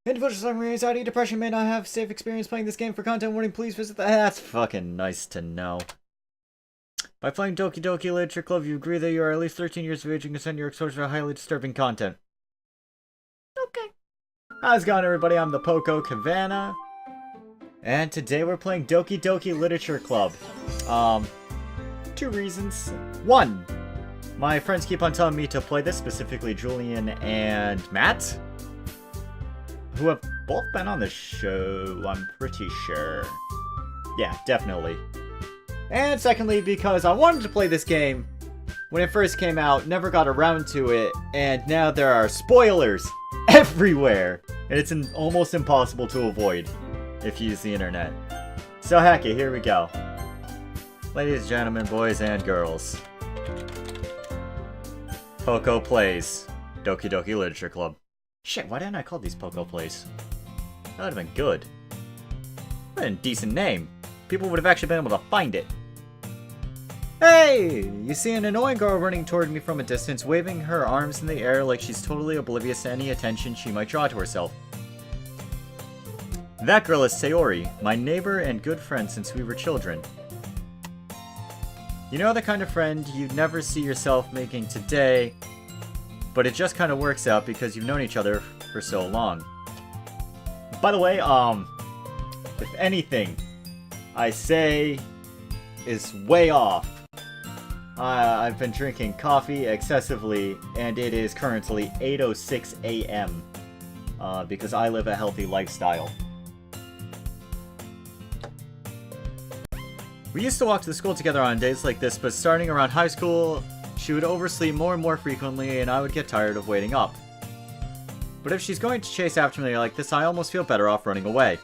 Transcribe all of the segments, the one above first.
Individuals suffering anxiety, depression may not have safe experience playing this game. For content warning, please visit the... That's fucking nice to know. By playing Doki Doki Literature Club, you agree that you are at least 13 years of age and consent your exposure to highly disturbing content. Okay. How's it going, everybody? I'm the Poco Cabana. And today we're playing Doki Doki Literature Club. Two reasons. One, my friends keep on telling me to play this, specifically Julian and Matt, who have both been on the show, I'm pretty sure. Yeah, definitely. And secondly, because I wanted to play this game when it first came out, never got around to it, and now there are spoilers everywhere, and it's almost impossible to avoid if you use the internet. So heck it, here we go. Ladies and gentlemen, boys and girls. Poco plays Doki Doki Literature Club. Shit, why didn't I call these Poco plays? That would have been good. What a decent name. People would have actually been able to find it. Hey! You see an annoying girl running toward me from a distance, waving her arms in the air like she's totally oblivious to any attention she might draw to herself. That girl is Sayori, my neighbor and good friend since we were children. You know the kind of friend you'd never see yourself making today, but it just kind of works out because you've known each other for so long. By the way, if anything I say is way off, I've been drinking coffee excessively, and it is currently 8:06 a.m. Because I live a healthy lifestyle. We used to walk to the school together on days like this, but starting around high school, she would oversleep more and more frequently, and I would get tired of waiting up. But if she's going to chase after me like this, I almost feel better off running away.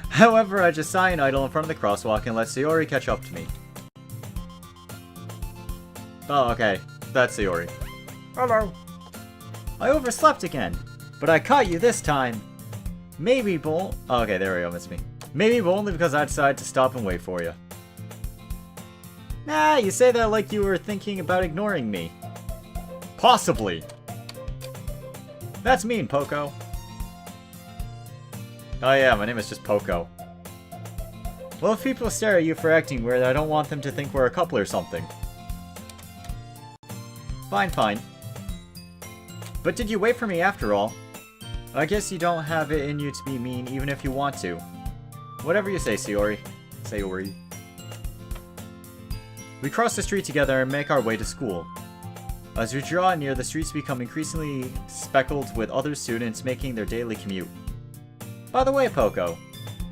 However, I just sigh and idle in front of the crosswalk and let Sayori catch up to me. Oh, okay. That's Sayori. Hello. I overslept again, but I caught you this time. Maybe oh, okay, there we go, missed me. Maybe only because I decided to stop and wait for you. Nah, you say that like you were thinking about ignoring me. Possibly. That's mean, Poco. Oh yeah, my name is just Poco. Well, if people stare at you for acting weird, I don't want them to think we're a couple or something. Fine, fine. But did you wait for me after all? I guess you don't have it in you to be mean even if you want to. Whatever you say, Sayori. Sayori. We cross the street together and make our way to school. As we draw near, the streets become increasingly speckled with other students making their daily commute. By the way, Poco,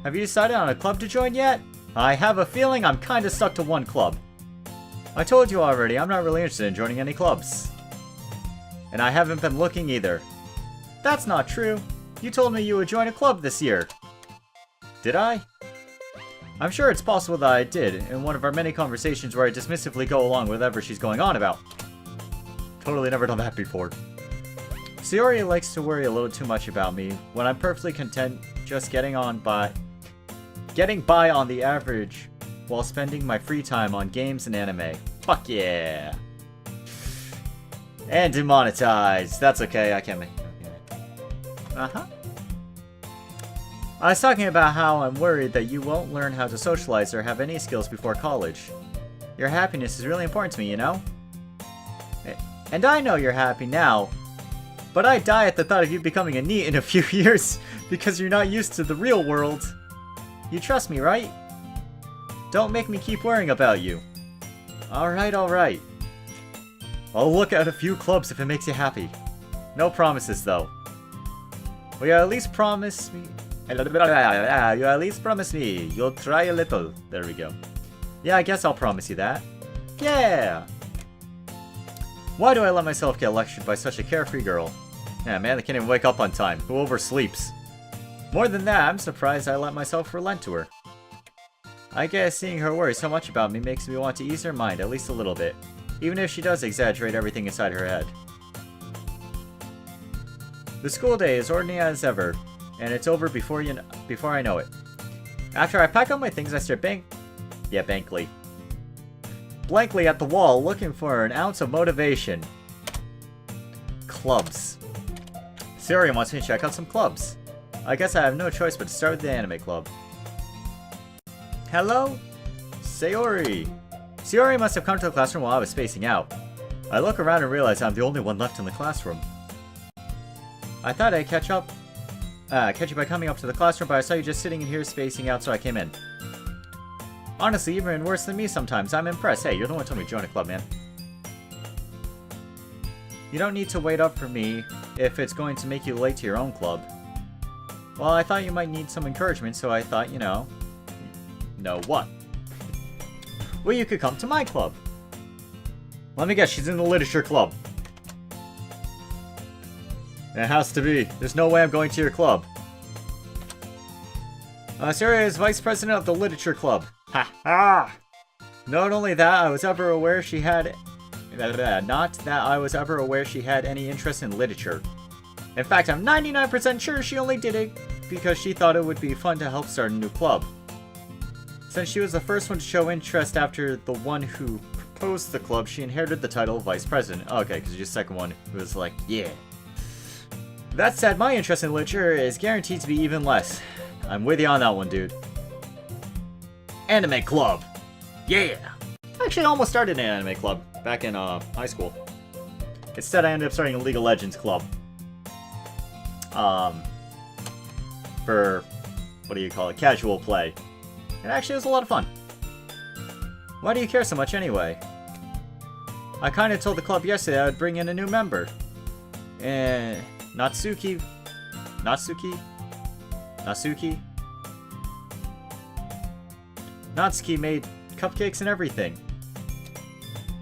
have you decided on a club to join yet? I have a feeling I'm kinda stuck to one club. I told you already, I'm not really interested in joining any clubs. And I haven't been looking either. That's not true. You told me you would join a club this year. Did I? I'm sure it's possible that I did, in one of our many conversations where I dismissively go along with whatever she's going on about. Totally never done that before. Sayori likes to worry a little too much about me, when I'm perfectly content just getting by on the average while spending my free time on games and anime. Fuck yeah! And demonetized. That's okay, I can't make it. Uh-huh. I was talking about how I'm worried that you won't learn how to socialize or have any skills before college. Your happiness is really important to me, you know? And I know you're happy now, but I die at the thought of you becoming a NEET in a few years because you're not used to the real world. You trust me, right? Don't make me keep worrying about you. Alright, alright. I'll look at a few clubs if it makes you happy. No promises, though. Will you at least promise me... You at least promise me you'll try a little. There we go. Yeah, I guess I'll promise you that. Yeah! Why do I let myself get lectured by such a carefree girl? Yeah, man, I can't even wake up on time. Who oversleeps? More than that, I'm surprised I let myself relent to her. I guess seeing her worry so much about me makes me want to ease her mind at least a little bit, even if she does exaggerate everything inside her head. The school day is ordinary as ever, and it's over before I know it. After I pack up my things, I stare blankly at the wall, looking for an ounce of motivation. Clubs. Sayori wants me to check out some clubs. I guess I have no choice but to start with the anime club. Hello? Sayori! Sayori must have come to the classroom while I was spacing out. I look around and realize I'm the only one left in the classroom. I thought I'd catch you by coming up to the classroom, but I saw you just sitting in here spacing out, so I came in. Honestly, even worse than me sometimes. I'm impressed. Hey, you're the one who told me to join a club, man. You don't need to wait up for me if it's going to make you late to your own club. Well, I thought you might need some encouragement, so I thought, you know what? Well, you could come to my club. Let me guess, she's in the literature club. It has to be. There's no way I'm going to your club. Sayori is vice president of the literature club. Ha ha! Not only that, I was ever aware she had... Not that I was ever aware she had any interest in literature. In fact, I'm 99% sure she only did it because she thought it would be fun to help start a new club. Since she was the first one to show interest after the one who proposed the club, she inherited the title of vice president. Okay, because you're the second one who was like, yeah. That said, my interest in literature is guaranteed to be even less. I'm with you on that one, dude. Anime club! Yeah! I actually almost started an anime club back in high school. Instead, I ended up starting a League of Legends club. For, what do you call it, casual play. It actually was a lot of fun. Why do you care so much anyway? I kinda told the club yesterday I would bring in a new member. Natsuki? Natsuki made cupcakes and everything.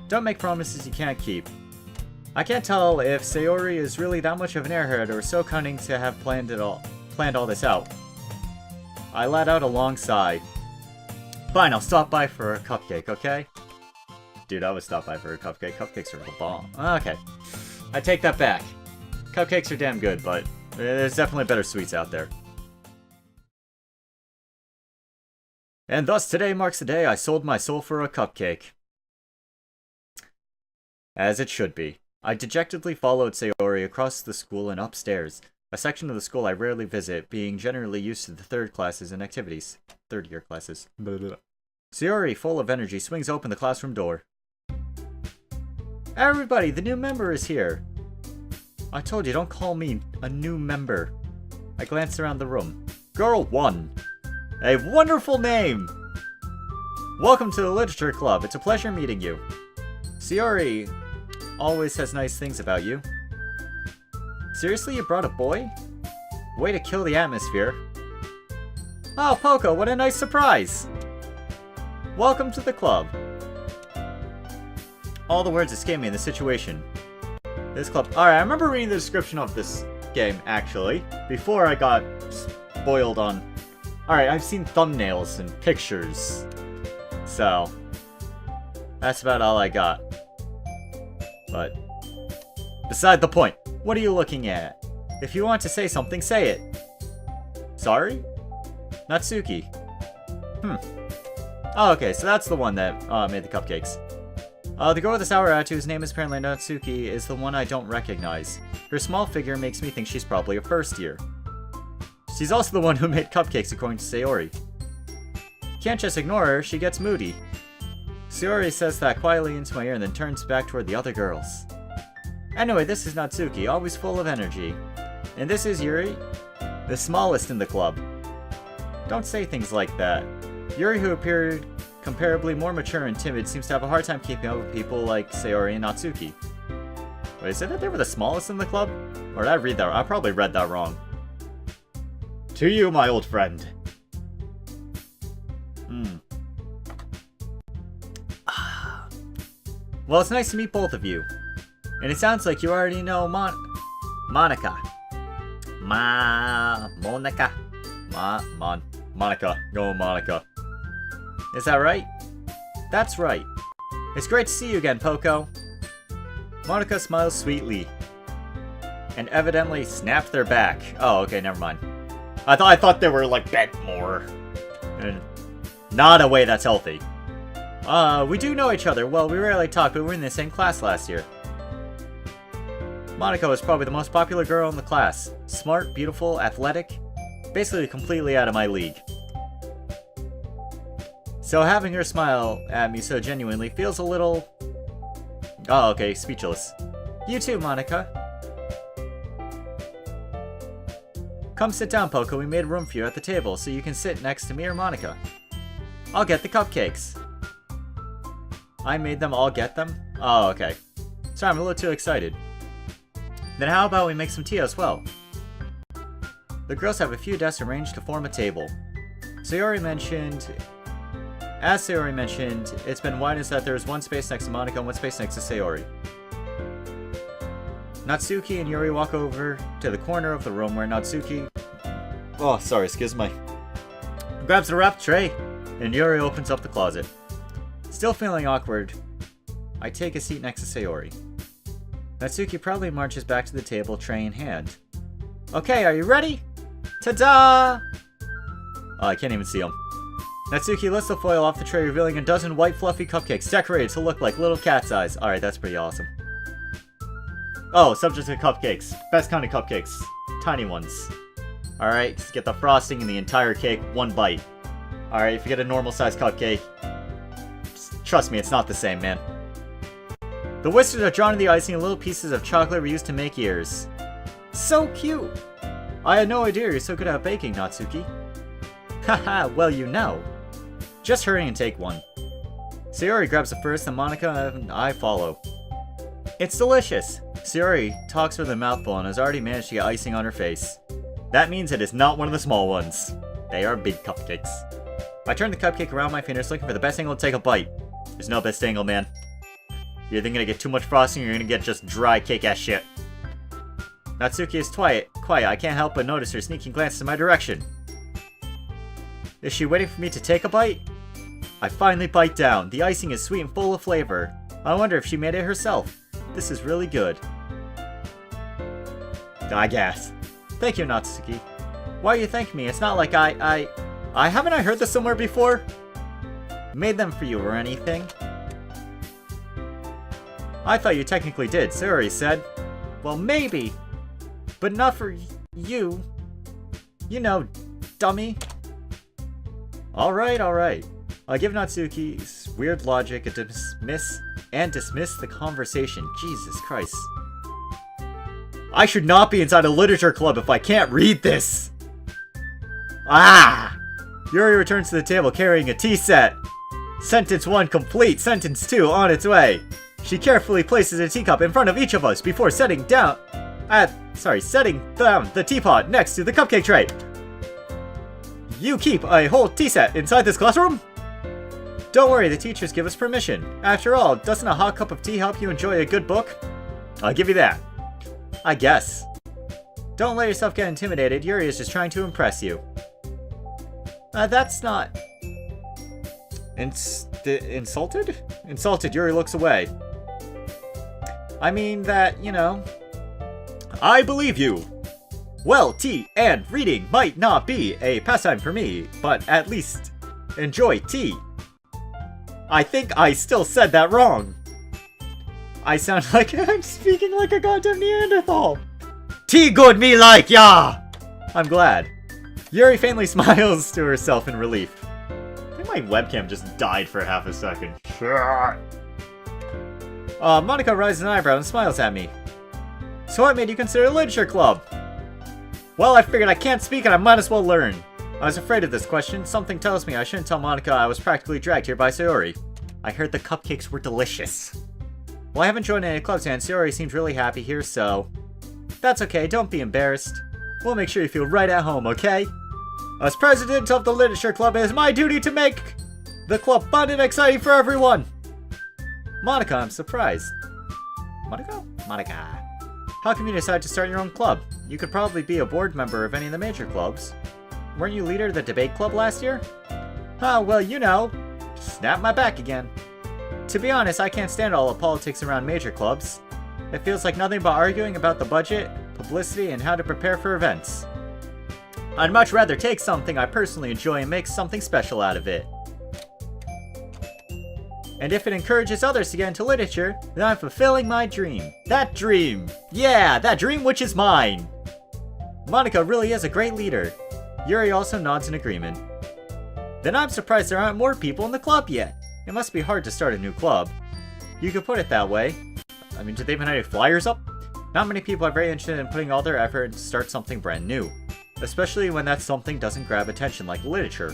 Don't make promises you can't keep. I can't tell if Sayori is really that much of an airhead or so cunning to have planned all this out. I let out a long sigh. Fine, I'll stop by for a cupcake, okay? Dude, I would stop by for a cupcake. Cupcakes are the bomb. Okay. I take that back. Cupcakes are damn good, but there's definitely better sweets out there. And thus today marks the day I sold my soul for a cupcake. As it should be. I dejectedly followed Sayori across the school and upstairs, a section of the school I rarely visit, being generally used to the third classes and activities. Third-year classes. Blah, blah, blah. Sayori, full of energy, swings open the classroom door. Everybody, the new member is here! I told you, don't call me a new member. I glanced around the room. Girl 1. A wonderful name! Welcome to the Literature Club. It's a pleasure meeting you. Sayori always says nice things about you. Seriously, you brought a boy? Way to kill the atmosphere. Oh, Poco, what a nice surprise! Welcome to the club. All the words escape me in this situation. This club. Alright, I remember reading the description of this game, actually, before I got spoiled on... Alright, I've seen thumbnails and pictures. So, that's about all I got. But, beside the point, what are you looking at? If you want to say something, say it. Sorry? Natsuki. Oh, okay, so that's the one that made the cupcakes. The girl with the sour attitude, whose name is apparently Natsuki, is the one I don't recognize. Her small figure makes me think she's probably a first year. She's also the one who made cupcakes, according to Sayori. Can't just ignore her, she gets moody. Sayori says that quietly into my ear and then turns back toward the other girls. Anyway, this is Natsuki, always full of energy. And this is Yuri, the smallest in the club. Don't say things like that. Yuri, who appeared comparably more mature and timid, seems to have a hard time keeping up with people like Sayori and Natsuki. Wait, is it that they were the smallest in the club? Or did I read that? I probably read that wrong. To you, my old friend. Well, it's nice to meet both of you. And it sounds like you already know Monica. Monica. Monica. Go, Monica. Is that right? That's right. It's great to see you again, Poco. Monica smiles sweetly. And evidently snapped their back. Oh, okay, never mind. I thought they were, like, bent more. Not a way that's healthy. We do know each other. Well, we rarely talk, but we were in the same class last year. Monica was probably the most popular girl in the class. Smart, beautiful, athletic, basically completely out of my league. So having her smile at me so genuinely feels a little... Oh, okay, speechless. You too, Monica. Come sit down, Poco. We made room for you at the table, so you can sit next to me or Monica. I'll get the cupcakes. I made them, I'll get them? Oh, okay. Sorry, I'm a little too excited. Then how about we make some tea as well? The girls have a few desks arranged to form a table. As Sayori mentioned, it's been widened so that there is one space next to Monica and one space next to Sayori. Natsuki and Yuri walk over to the corner of the room where Natsuki... Oh, sorry, excuse me. Grabs the wrapped tray, and Yuri opens up the closet. Still feeling awkward, I take a seat next to Sayori. Natsuki proudly marches back to the table, tray in hand. Okay, are you ready? Ta-da! Oh, I can't even see them. Natsuki lifts the foil off the tray, revealing a dozen white fluffy cupcakes decorated to look like little cat's eyes. Alright, that's pretty awesome. Oh, subject to cupcakes. Best kind of cupcakes. Tiny ones. Alright, get the frosting and the entire cake, one bite. Alright, if you get a normal sized cupcake, trust me, it's not the same, man. The whiskers are drawn in the icing and little pieces of chocolate were used to make ears. So cute! I had no idea you're so good at baking, Natsuki. Haha, well you know. Just hurry and take one. Sayori grabs the first and Monica and I follow. It's delicious! Sayori talks with a mouthful and has already managed to get icing on her face. That means it is not one of the small ones. They are big cupcakes. I turn the cupcake around my fingers looking for the best angle to take a bite. There's no best angle, man. You're either gonna get too much frosting or you're gonna get just dry cake-ass shit. Natsuki is quiet. I can't help but notice her sneaking glances in my direction. Is she waiting for me to take a bite? I finally bite down. The icing is sweet and full of flavor. I wonder if she made it herself. This is really good. I guess. Thank you, Natsuki. Why are you thanking me? It's not like haven't I heard this somewhere before? Made them for you or anything? I thought you technically did, Sayori said. Well, maybe. But not for you. You know, dummy. Alright. I give Natsuki's weird logic a dismiss the conversation. Jesus Christ. I should not be inside a literature club if I can't read this! Ah! Yuri returns to the table carrying a tea set. Sentence 1 complete, sentence 2 on its way. She carefully places a teacup in front of each of us before setting down the teapot next to the cupcake tray. You keep a whole tea set inside this classroom? Don't worry, the teachers give us permission. After all, doesn't a hot cup of tea help you enjoy a good book? I'll give you that. I guess. Don't let yourself get intimidated. Yuri is just trying to impress you. That's not... Insulted? Insulted, Yuri looks away. I mean that, you know... I believe you! Well, tea and reading might not be a pastime for me, but at least enjoy tea. I think I still said that wrong. I sound like I'm speaking like a goddamn Neanderthal. Tea good me like, yeah! I'm glad. Yuri faintly smiles to herself in relief. I think my webcam just died for half a second. Monica raises an eyebrow and smiles at me. So what made you consider a literature club? Well, I figured I can't speak and I might as well learn. I was afraid of this question. Something tells me I shouldn't tell Monica I was practically dragged here by Sayori. I heard the cupcakes were delicious. Well, I haven't joined any clubs yet, and Sayori seems really happy here, so... That's okay, don't be embarrassed. We'll make sure you feel right at home, okay? As president of the Literature Club, it is my duty to make the club fun and exciting for everyone! Monica, I'm surprised. Monica? How come you decide to start your own club? You could probably be a board member of any of the major clubs. Weren't you leader of the debate club last year? Oh, well, you know. Snap my back again. To be honest, I can't stand all the politics around major clubs. It feels like nothing but arguing about the budget, publicity, and how to prepare for events. I'd much rather take something I personally enjoy and make something special out of it. And if it encourages others to get into literature, then I'm fulfilling my dream. That dream Yeah, that dream witch is mine! Monica really is a great leader. Yuri also nods in agreement. Then I'm surprised there aren't more people in the club yet. It must be hard to start a new club. You could put it that way. I mean, did they even have any flyers up? Not many people are very interested in putting all their effort to start something brand new. Especially when that something doesn't grab attention like literature.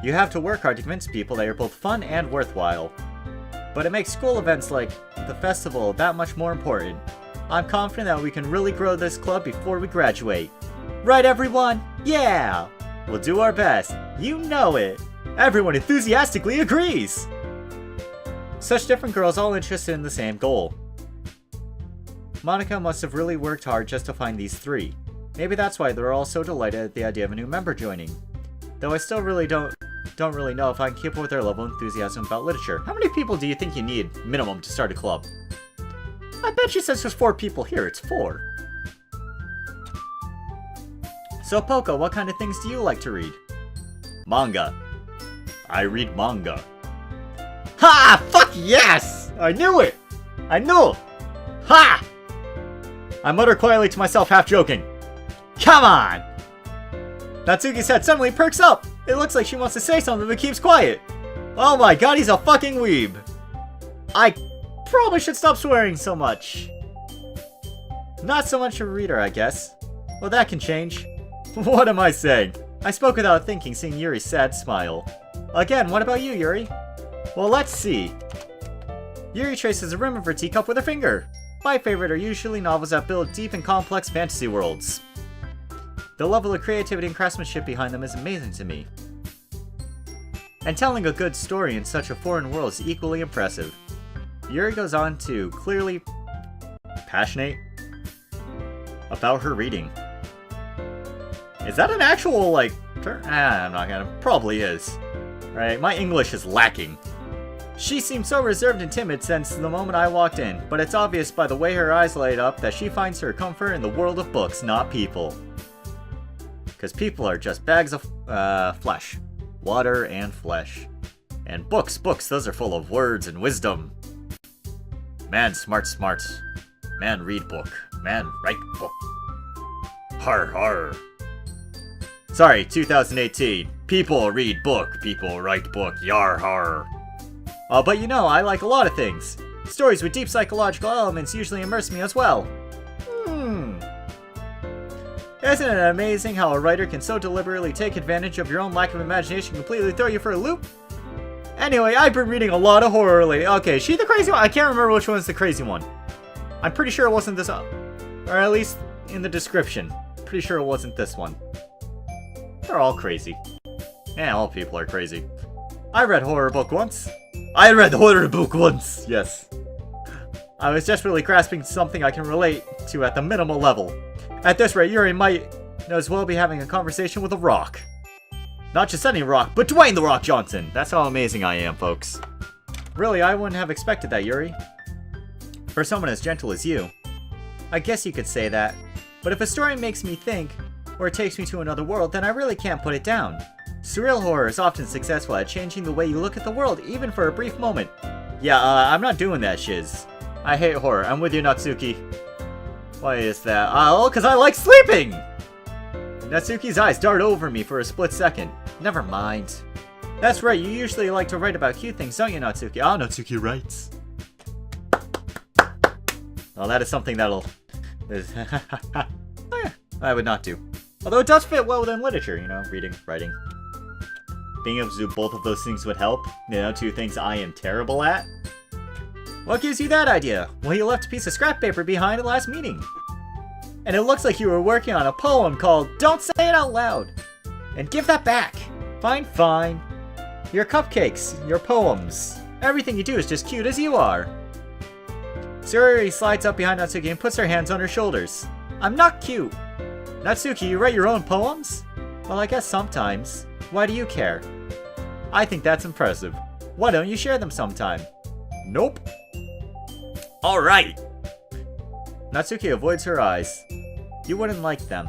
You have to work hard to convince people that you're both fun and worthwhile. But it makes school events like the festival that much more important. I'm confident that we can really grow this club before we graduate. Right, everyone? Yeah! We'll do our best. You know it! Everyone enthusiastically agrees! Such different girls all interested in the same goal. Monica must have really worked hard just to find these three. Maybe that's why they're all so delighted at the idea of a new member joining. Though I still really don't really know if I can keep up with their level of enthusiasm about literature. How many people do you think you need, minimum, to start a club? I bet you since there's 4 people here, it's 4. So Poco, what kind of things do you like to read? Manga. I read manga. Ha! Fuck yes! I knew it! I knew! Ha! I mutter quietly to myself, half joking. Come on! Natsuki's head suddenly perks up! It looks like she wants to say something but keeps quiet. Oh my god, he's a fucking weeb! I probably should stop swearing so much. Not so much a reader, I guess. Well, that can change. What am I saying? I spoke without thinking, seeing Yuri's sad smile. Again, what about you, Yuri? Well, let's see. Yuri traces the rim of her teacup with her finger. My favorite are usually novels that build deep and complex fantasy worlds. The level of creativity and craftsmanship behind them is amazing to me. And telling a good story in such a foreign world is equally impressive. Yuri goes on to clearly passionate about her reading. Is that an actual, like, term? I'm not gonna. Probably is. Right, my English is lacking. She seemed so reserved and timid since the moment I walked in, but it's obvious by the way her eyes light up that she finds her comfort in the world of books, not people. Because people are just bags of, flesh. Water and flesh. And books, those are full of words and wisdom. Man smart. Man read book. Man write book. Har har. Sorry, 2018. People read book, people write book, yar har. But you know, I like a lot of things. Stories with deep psychological elements usually immerse me as well. Isn't it amazing how a writer can so deliberately take advantage of your own lack of imagination and completely throw you for a loop? Anyway, I've been reading a lot of horror lately. Okay, is she the crazy one? I can't remember which one's the crazy one. I'm pretty sure it wasn't this one. Or at least in the description. Pretty sure it wasn't this one. They're all crazy. Yeah, all people are crazy. I read a horror book once. Yes. I was desperately grasping something I can relate to at the minimal level. At this rate, Yuri might as well be having a conversation with a rock. Not just any rock, but Dwayne The Rock Johnson. That's how amazing I am, folks. Really, I wouldn't have expected that, Yuri. For someone as gentle as you. I guess you could say that. But if a story makes me think, or it takes me to another world, then I really can't put it down. Surreal horror is often successful at changing the way you look at the world, even for a brief moment. Yeah, I'm not doing that, shiz. I hate horror. I'm with you, Natsuki. Why is that? Oh, because I like sleeping! Natsuki's eyes dart over me for a split second. Never mind. That's right, you usually like to write about cute things, don't you, Natsuki? Ah, Natsuki writes. Well, that is something that'll... I would not do. Although it does fit well within literature, you know, reading, writing. Being able to do both of those things would help. You know, 2 things I am terrible at. What gives you that idea? Well, you left a piece of scrap paper behind at last meeting. And it looks like you were working on a poem called Don't Say It Out Loud. And give that back. Fine. Your cupcakes, your poems. Everything you do is just cute as you are. Sururi slides up behind Natsuki and puts her hands on her shoulders. I'm not cute. Natsuki, you write your own poems? Well, I guess sometimes. Why do you care? I think that's impressive. Why don't you share them sometime? Nope. Alright. Natsuki avoids her eyes. You wouldn't like them.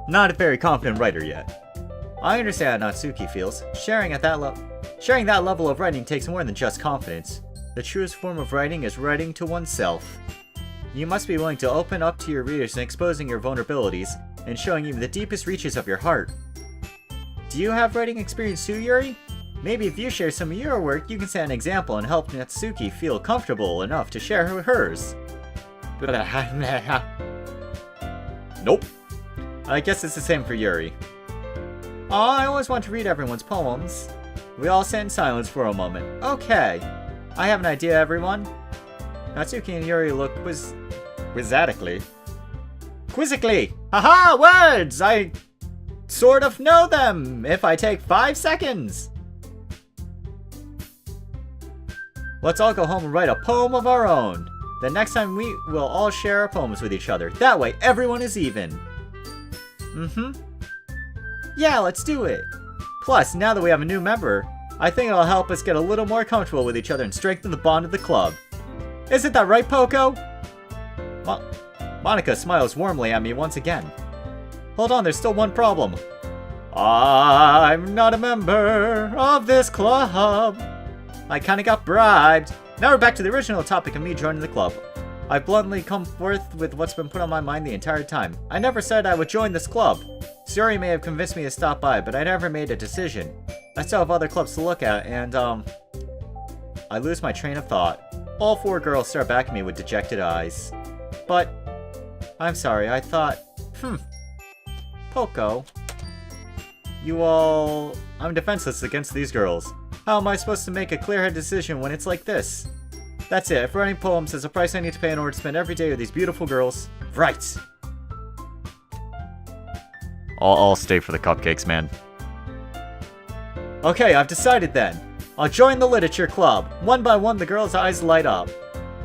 Not a very confident writer yet. I understand how Natsuki feels. Sharing that level of writing takes more than just confidence. The truest form of writing is writing to oneself. You must be willing to open up to your readers and exposing your vulnerabilities, and showing even the deepest reaches of your heart. Do you have writing experience too, Yuri? Maybe if you share some of your work, you can set an example and help Natsuki feel comfortable enough to share hers. Nope. I guess it's the same for Yuri. Aw, I always want to read everyone's poems. We all sat in silence for a moment. Okay. I have an idea, everyone. Natsuki and Yuri look quizzically. Haha, words! I sort of know them if I take 5 seconds. Let's all go home and write a poem of our own. The next time we will all share our poems with each other. That way everyone is even. Yeah, let's do it. Plus, now that we have a new member, I think it'll help us get a little more comfortable with each other and strengthen the bond of the club. Isn't that right, Poco? Monica smiles warmly at me once again. Hold on, there's still one problem. I'm not a member of this club. I kinda got bribed. Now we're back to the original topic of me joining the club. I've bluntly come forth with what's been put on my mind the entire time. I never said I would join this club. Suri may have convinced me to stop by, but I never made a decision. I still have other clubs to look at, and, I lose my train of thought. All 4 girls stare back at me with dejected eyes. But, I'm sorry, I thought, Poco. I'm defenseless against these girls. How am I supposed to make a clear-headed decision when it's like this? That's it, if writing poems is a price I need to pay in order to spend every day with these beautiful girls. Right! I'll stay for the cupcakes, man. Okay, I've decided then. I'll join the literature club. One by one, the girls' eyes light up.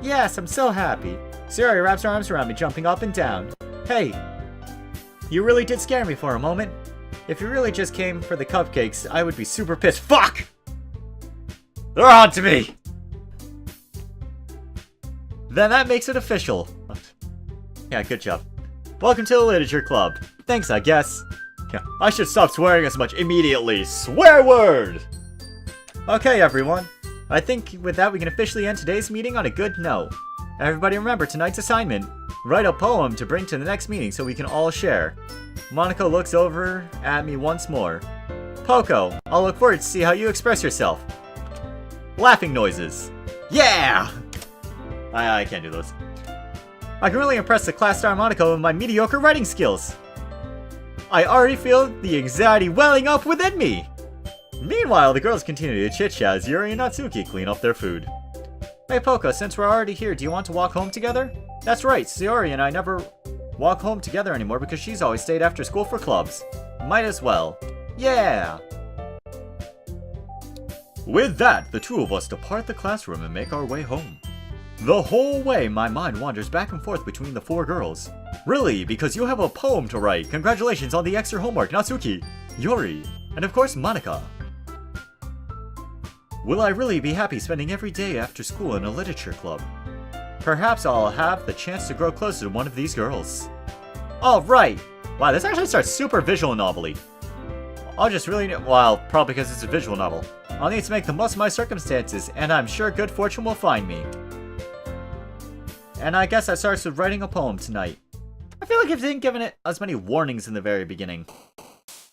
Yes, I'm so happy. Suri wraps her arms around me, jumping up and down. Hey, you really did scare me for a moment. If you really just came for the cupcakes, I would be super pissed. Fuck! They're on to me! Then that makes it official. Yeah, good job. Welcome to the literature club. Thanks, I guess. Yeah, I should stop swearing as much immediately. Swear word! Okay, everyone. I think with that we can officially end today's meeting on a good note. Everybody remember tonight's assignment. Write a poem to bring to the next meeting so we can all share. Monica looks over at me once more. Poco, I'll look forward to see how you express yourself. Laughing noises. Yeah! I can't do those. I can really impress the class star Monica with my mediocre writing skills. I already feel the anxiety welling up within me. Meanwhile, the girls continue to chit-chat as Yuri and Natsuki clean up their food. Hey Poco, since we're already here, do you want to walk home together? That's right, Sayori and I never walk home together anymore because she's always stayed after school for clubs. Might as well. Yeah! With that, the 2 of us depart the classroom and make our way home. The whole way, my mind wanders back and forth between the 4 girls. Really, because you have a poem to write. Congratulations on the extra homework, Natsuki, Yuri, and of course Monica. Will I really be happy spending every day after school in a literature club? Perhaps I'll have the chance to grow closer to one of these girls. Alright! Wow, this actually starts super visual novel-y. I'll just really well, probably because it's a visual novel. I'll need to make the most of my circumstances, and I'm sure good fortune will find me. And I guess that starts with writing a poem tonight. I feel like I didn't give it as many warnings in the very beginning.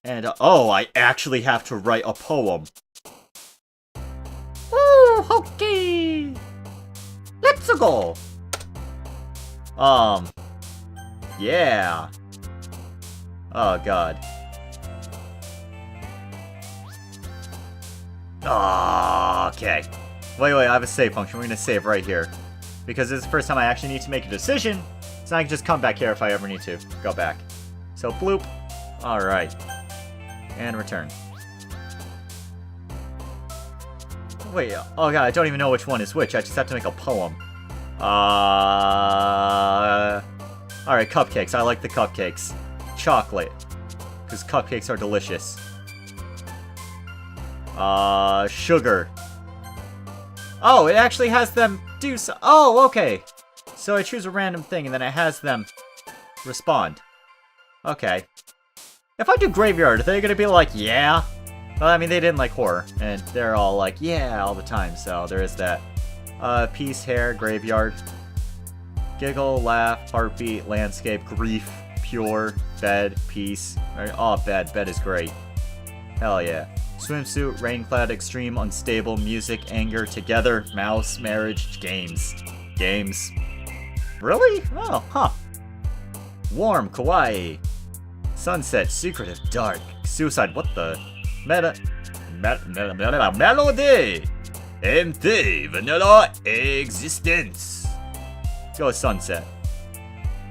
And, oh, I actually have to write a poem. Ooh, okay. Let's go. Yeah. Oh, God. Okay. Wait, I have a save function. We're gonna save right here. Because this is the first time I actually need to make a decision. So I can just come back here if I ever need to. Go back. So, bloop. Alright. And return. Wait, oh god, I don't even know which one is which. I just have to make a poem. Alright, cupcakes. I like the cupcakes. Chocolate. Because cupcakes are delicious. Sugar. Oh, it actually has them do so. Oh, okay. So I choose a random thing and then it has them respond. Okay. If I do graveyard, are they gonna be like, yeah? Well, I mean, they didn't like horror, and they're all like, yeah, all the time, so there is that. Peace, hair, graveyard. Giggle, laugh, heartbeat, landscape, grief, pure, bed, peace. Oh, bed. Bed is great. Hell yeah. Swimsuit, rain cloud, extreme, unstable, music, anger, together, mouse, marriage, games. Games. Really? Oh, huh. Warm, kawaii. Sunset, secretive, dark. Suicide, what the? Melody! Empty, vanilla, existence. Let's go with sunset.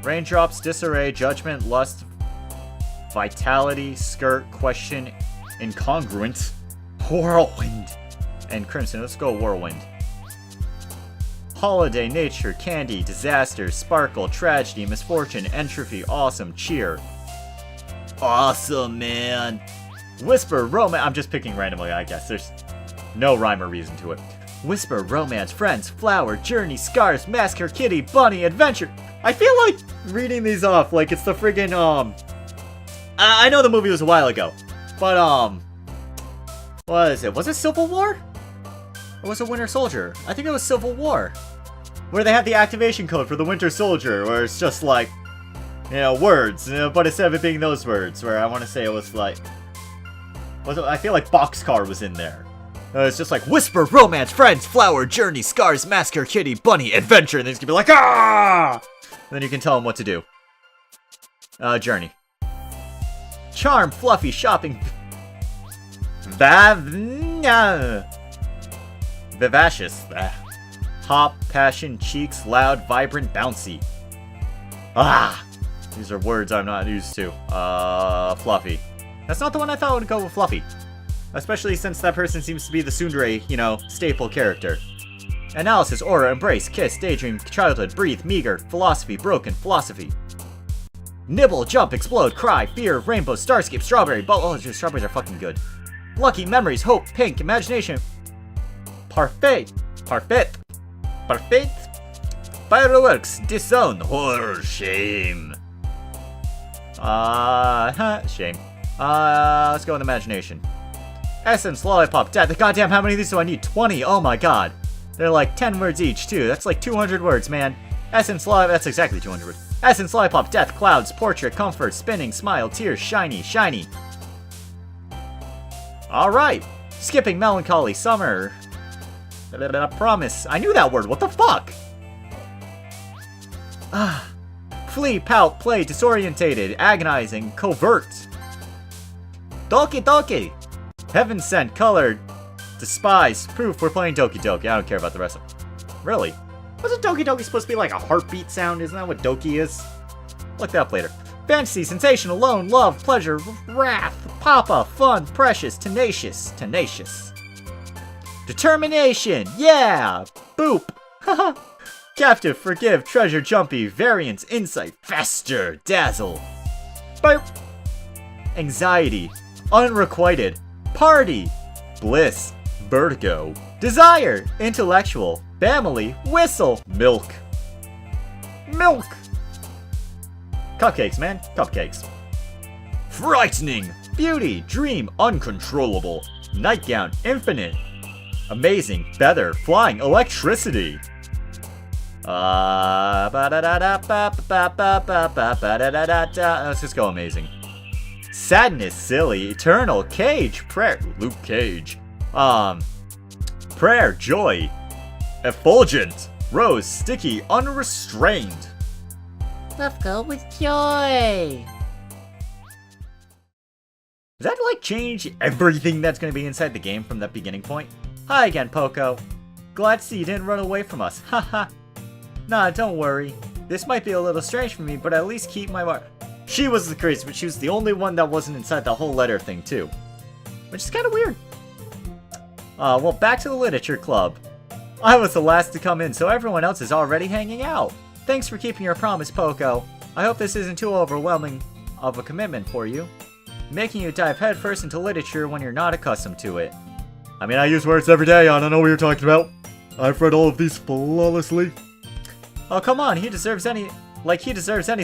Raindrops, disarray, judgment, lust, vitality, skirt, question, incongruent, whirlwind, and crimson. Let's go whirlwind. Holiday, nature, candy, disaster, sparkle, tragedy, misfortune, entropy, awesome, cheer. Awesome, man. Whisper, romance. I'm just picking randomly, I guess. There's no rhyme or reason to it. Whisper, romance, friends, flower, journey, scars, massacre, kitty, bunny, adventure. I feel like reading these off like it's the friggin', I know the movie was a while ago, but, what is it? Was it Civil War? Or was it Winter Soldier? I think it was Civil War. Where they have the activation code for the Winter Soldier, where it's just like, you know, words, but instead of it being those words, where I want to say it was like, I feel like Boxcar was in there. It's just like, whisper, romance, friends, flower, journey, scars, massacre, kitty, bunny, adventure, and then he's gonna be like, ah! And then you can tell him what to do. Journey. Charm, fluffy, shopping. Vivacious. Hop, passion, cheeks, loud, vibrant, bouncy. Ah! These are words I'm not used to. Fluffy. That's not the one I thought would go with Fluffy. Especially since that person seems to be the tsundere, you know, staple character. Analysis, aura, embrace, kiss, daydream, childhood, breathe, meager, philosophy, broken, philosophy. Nibble, jump, explode, cry, fear, rainbow, starscape, strawberry, oh, strawberries are fucking good. Lucky, memories, hope, pink, imagination. Parfait. Parfait. Parfait. Fireworks, disown, horror, shame. Shame. Let's go with imagination. Essence, lollipop, death. Goddamn, how many of these do I need? 20. Oh my god. They're like 10 words each, too. That's like 200 words, man. Essence, lollipop. That's exactly 200 words. Essence, lollipop, death, clouds, portrait, comfort, spinning, smile, tears, shiny, shiny. Alright. Skipping, melancholy, summer. Promise. I knew that word. What the fuck? Flee, pout, play, disorientated, agonizing, covert. Doki Doki. Heaven sent, colored, despise, proof we're playing Doki Doki. I don't care about the rest of them. Really? Wasn't Doki Doki supposed to be like a heartbeat sound? Isn't that what Doki is? Look that up later. Fantasy, sensation, alone, love, pleasure, wrath, papa, fun, precious, tenacious, tenacious. Determination, yeah! Boop! Haha! Captive, forgive, treasure, jumpy, variance, insight, faster, dazzle. Burp! Anxiety, unrequited, party, bliss, vertigo, desire, intellectual, family, whistle, milk. Milk! Cupcakes, man. Cupcakes. Frightening, beauty, dream, uncontrollable, nightgown, infinite, amazing, feather, flying, electricity. Let's just go amazing. Sadness, silly, eternal, cage, prayer, Luke Cage. Prayer, joy, effulgent, rose, sticky, unrestrained. Let's go with joy. Does that like change everything that's going to be inside the game from that beginning point? Hi again, Poco. Glad to see you didn't run away from us. Haha. Nah, don't worry. This might be a little strange for me, but at least keep my mark. She was the crazy, but she was the only one that wasn't inside the whole letter thing, too. Which is kind of weird. Well, back to the literature club. I was the last to come in, so everyone else is already hanging out. Thanks for keeping your promise, Poco. I hope this isn't too overwhelming of a commitment for you. Making you dive headfirst into literature when you're not accustomed to it. I mean, I use words every day, I don't know what you're talking about. I've read all of these flawlessly. Oh, come on, he deserves any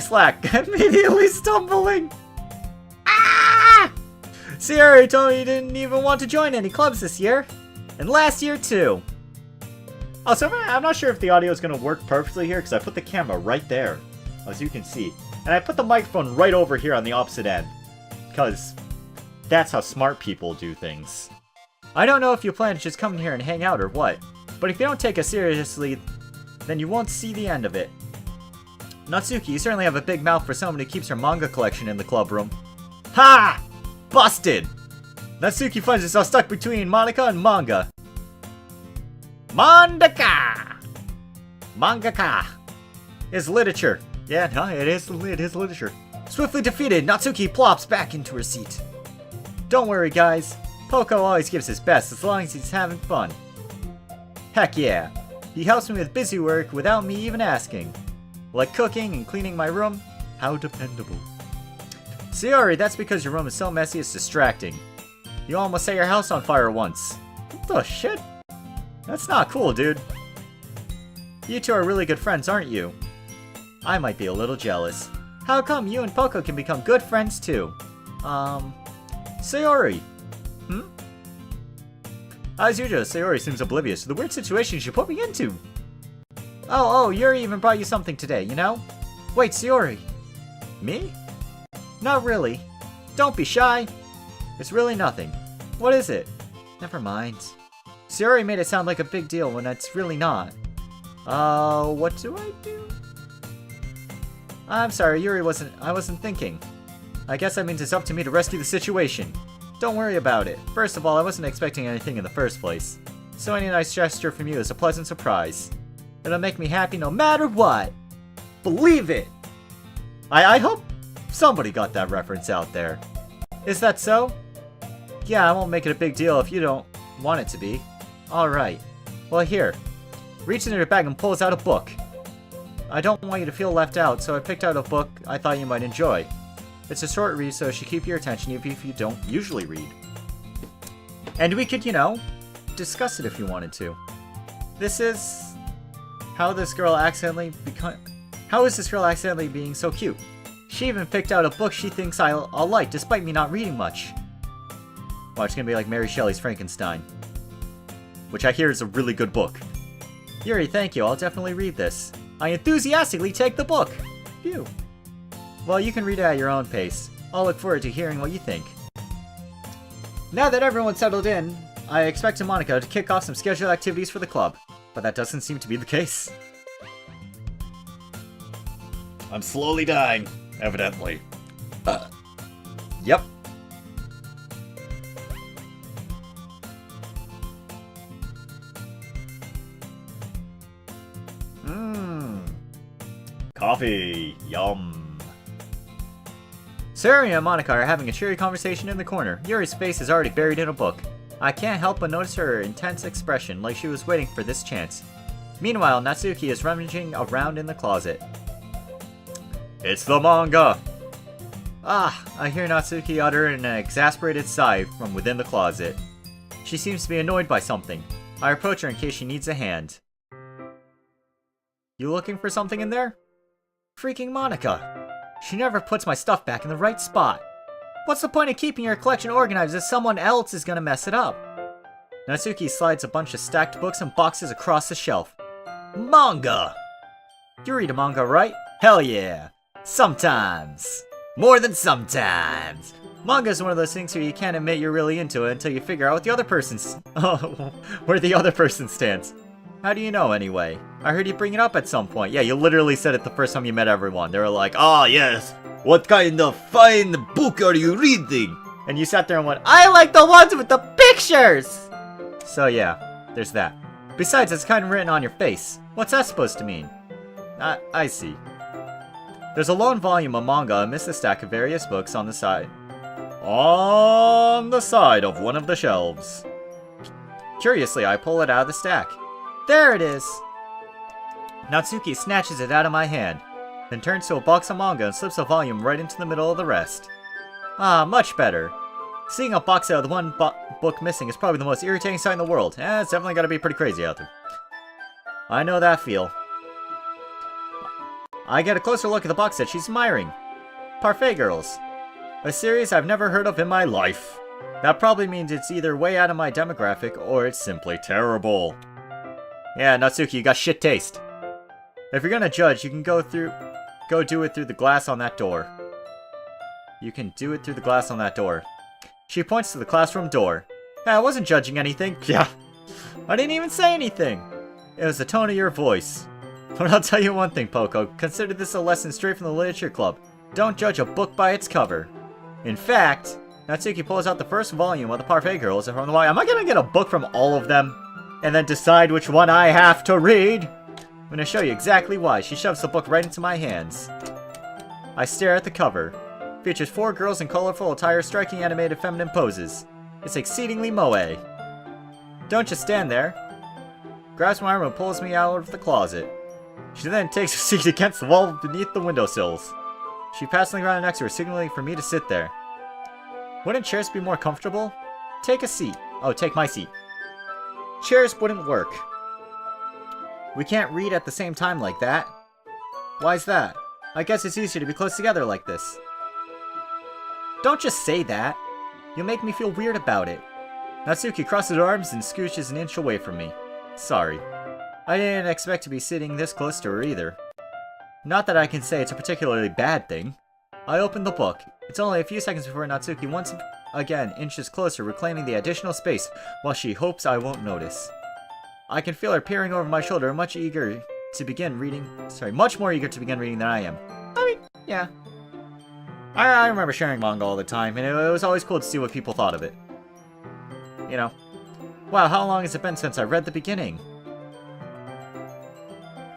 slack. Immediately stumbling. Ah! Sierra, you told me you didn't even want to join any clubs this year. And last year, too. Also, I'm not sure if the audio is going to work perfectly here, because I put the camera right there, as you can see. And I put the microphone right over here on the opposite end, because that's how smart people do things. I don't know if you plan to just come here and hang out or what, but if you don't take us seriously, then you won't see the end of it. Natsuki, you certainly have a big mouth for someone who keeps her manga collection in the club room. Ha! Busted! Natsuki finds herself stuck between Monica and manga. Mandaka! Mangaka! Is literature. Yeah, no, it is literature. Swiftly defeated, Natsuki plops back into her seat. Don't worry, guys. Poco always gives his best as long as he's having fun. Heck yeah. He helps me with busy work without me even asking. Like cooking and cleaning my room. How dependable. Sayori, that's because your room is so messy it's distracting. You almost set your house on fire once. What the shit? That's not cool, dude. You two are really good friends, aren't you? I might be a little jealous. How come you and Poco can become good friends too? Sayori. As usual, Sayori seems oblivious to the weird situation she put me into. Oh, Yuri even brought you something today, you know? Wait, Sayori. Me? Not really. Don't be shy. It's really nothing. What is it? Never mind. Sayori made it sound like a big deal when it's really not. What do I do? I'm sorry, I wasn't thinking. I guess that means it's up to me to rescue the situation. Don't worry about it. First of all, I wasn't expecting anything in the first place. So any nice gesture from you is a pleasant surprise. It'll make me happy no matter what. Believe it! I hope somebody got that reference out there. Is that so? Yeah, I won't make it a big deal if you don't want it to be. Alright. Well, here. Reaches into her bag and pulls out a book. I don't want you to feel left out, so I picked out a book I thought you might enjoy. It's a short read, so it should keep your attention even if you don't usually read. And we could, you know, discuss it if you wanted to. This is... How is this girl accidentally being so cute? She even picked out a book she thinks I'll like, despite me not reading much. Well, it's gonna be like Mary Shelley's Frankenstein. Which I hear is a really good book. Yuri, thank you, I'll definitely read this. I enthusiastically take the book! Phew. Well, you can read it at your own pace. I'll look forward to hearing what you think. Now that everyone's settled in, I expect Monica to kick off some scheduled activities for the club. But that doesn't seem to be the case. I'm slowly dying, evidently. Yep. Coffee. Yum. Sayori and Monica are having a cheery conversation in the corner. Yuri's face is already buried in a book. I can't help but notice her intense expression, like she was waiting for this chance. Meanwhile, Natsuki is rummaging around in the closet. It's the manga! Ah, I hear Natsuki utter an exasperated sigh from within the closet. She seems to be annoyed by something. I approach her in case she needs a hand. You looking for something in there? Freaking Monica! She never puts my stuff back in the right spot. What's the point of keeping your collection organized if someone else is gonna mess it up? Natsuki slides a bunch of stacked books and boxes across the shelf. Manga! You read a manga, right? Hell yeah! Sometimes! More than sometimes! Manga is one of those things where you can't admit you're really into it until you figure out what the other person's... where the other person stands. How do you know, anyway? I heard you bring it up at some point. Yeah, you literally said it the first time you met everyone. They were like, "Ah, yes! What kind of fine book are you reading?" And you sat there and went, "I like the ones with the pictures!" So yeah, there's that. Besides, it's kind of written on your face. What's that supposed to mean? I see. There's a lone volume of manga amidst a stack of various books on the side. On the side of one of the shelves. Curiously, I pull it out of the stack. There it is! Natsuki snatches it out of my hand, then turns to a box of manga and slips a volume right into the middle of the rest. Ah, much better. Seeing a box out of the one book missing is probably the most irritating sight in the world. It's definitely gotta be pretty crazy out there. I know that feel. I get a closer look at the box set she's admiring. Parfait Girls. A series I've never heard of in my life. That probably means it's either way out of my demographic or it's simply terrible. Yeah, Natsuki, you got shit taste. If you're gonna judge, you can go do it through the glass on that door. You can do it through the glass on that door. She points to the classroom door. Hey, I wasn't judging anything. Yeah. I didn't even say anything. It was the tone of your voice. But I'll tell you one thing, Poco. Consider this a lesson straight from the literature club. Don't judge a book by its cover. In fact, Natsuki pulls out the first volume of the Parfait Girls from the wire. Am I gonna get a book from all of them? And then decide which one I have to read? I'm gonna show you exactly why. She shoves the book right into my hands. I stare at the cover. It features 4 girls in colorful attire, striking animated feminine poses. It's exceedingly moe. Don't just stand there. Grabs my arm and pulls me out of the closet. She then takes a seat against the wall beneath the windowsills. She passes the ground next to her, signaling for me to sit there. Wouldn't chairs be more comfortable? Take a seat. Oh, take my seat. Chairs wouldn't work. We can't read at the same time like that. Why's that? I guess it's easier to be close together like this. Don't just say that. You'll make me feel weird about it. Natsuki crosses her arms and scooches an inch away from me. Sorry. I didn't expect to be sitting this close to her either. Not that I can say it's a particularly bad thing. I opened the book. It's only a few seconds before Natsuki once again inches closer, reclaiming the additional space while she hopes I won't notice. I can feel her peering over my shoulder, much more eager to begin reading than I am. I mean, yeah. I remember sharing manga all the time, and it was always cool to see what people thought of it. You know. Wow, how long has it been since I read the beginning?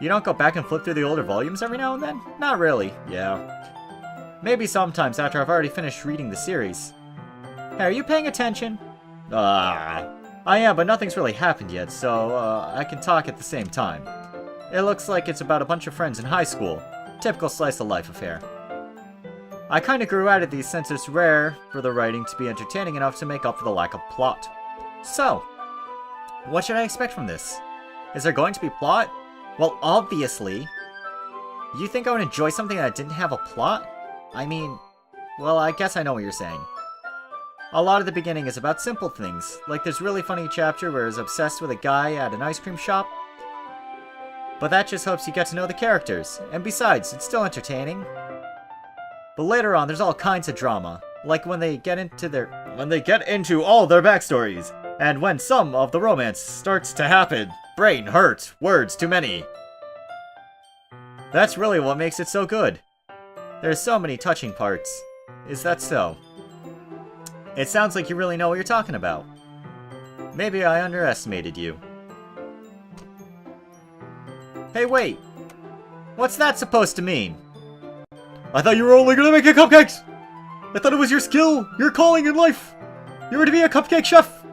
You don't go back and flip through the older volumes every now and then? Not really, yeah. Maybe sometimes after I've already finished reading the series. Hey, are you paying attention? I am, but nothing's really happened yet, so I can talk at the same time. It looks like it's about a bunch of friends in high school. Typical slice of life affair. I kinda grew out of these since it's rare for the writing to be entertaining enough to make up for the lack of plot. So, what should I expect from this? Is there going to be plot? Well, obviously. You think I would enjoy something that didn't have a plot? I mean, well, I guess I know what you're saying. A lot of the beginning is about simple things, like this really funny chapter where he's obsessed with a guy at an ice cream shop. But that just helps you get to know the characters, and besides, it's still entertaining. But later on, there's all kinds of drama, like when they get into all their backstories, and when some of the romance starts to happen. Brain hurts, words too many. That's really what makes it so good. There's so many touching parts. Is that so? It sounds like you really know what you're talking about. Maybe I underestimated you. Hey, wait! What's that supposed to mean? I thought you were only gonna make cupcakes! I thought it was your skill, your calling in life! You were to be a cupcake chef!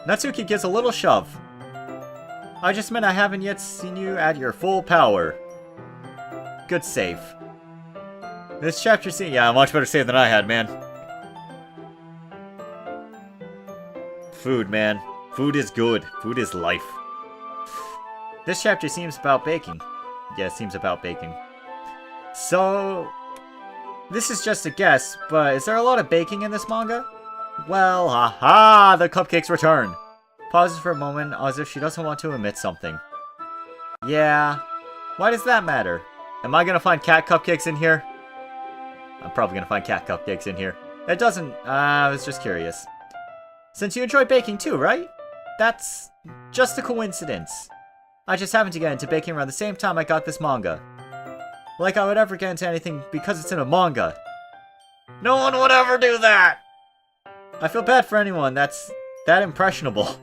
Natsuki gives a little shove. I just meant I haven't yet seen you at your full power. Good save. This chapter scene, yeah, much better save than I had, man. Food, man. Food is good. Food is life. This chapter seems about baking. Yeah, it seems about baking. So, this is just a guess, but is there a lot of baking in this manga? Well, haha, the cupcakes return. Pauses for a moment as if she doesn't want to omit something. Yeah, why does that matter? Am I gonna find cat cupcakes in here? I'm probably gonna find cat cupcakes in here. It doesn't, I was just curious. Since you enjoy baking too, right? That's just a coincidence. I just happened to get into baking around the same time I got this manga. Like I would ever get into anything because it's in a manga. No one would ever do that! I feel bad for anyone that's that impressionable.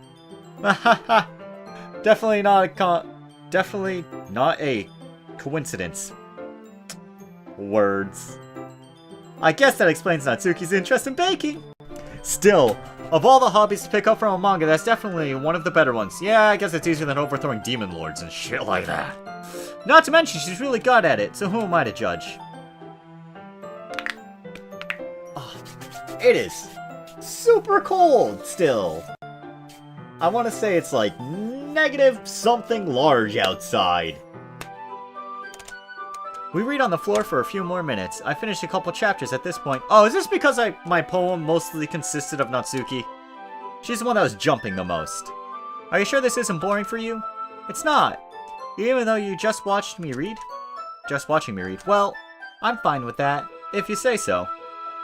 Definitely not a coincidence. Words. I guess that explains Natsuki's interest in baking. Still, of all the hobbies to pick up from a manga, that's definitely one of the better ones. Yeah, I guess it's easier than overthrowing demon lords and shit like that. Not to mention, she's really good at it, so who am I to judge? Oh, it is super cold still. I want to say it's like negative something large outside. We read on the floor for a few more minutes. I finished a couple chapters at this point. Oh, is this because my poem mostly consisted of Natsuki? She's the one that was jumping the most. Are you sure this isn't boring for you? It's not. Even though you just watched me read? Just watching me read. Well, I'm fine with that, if you say so.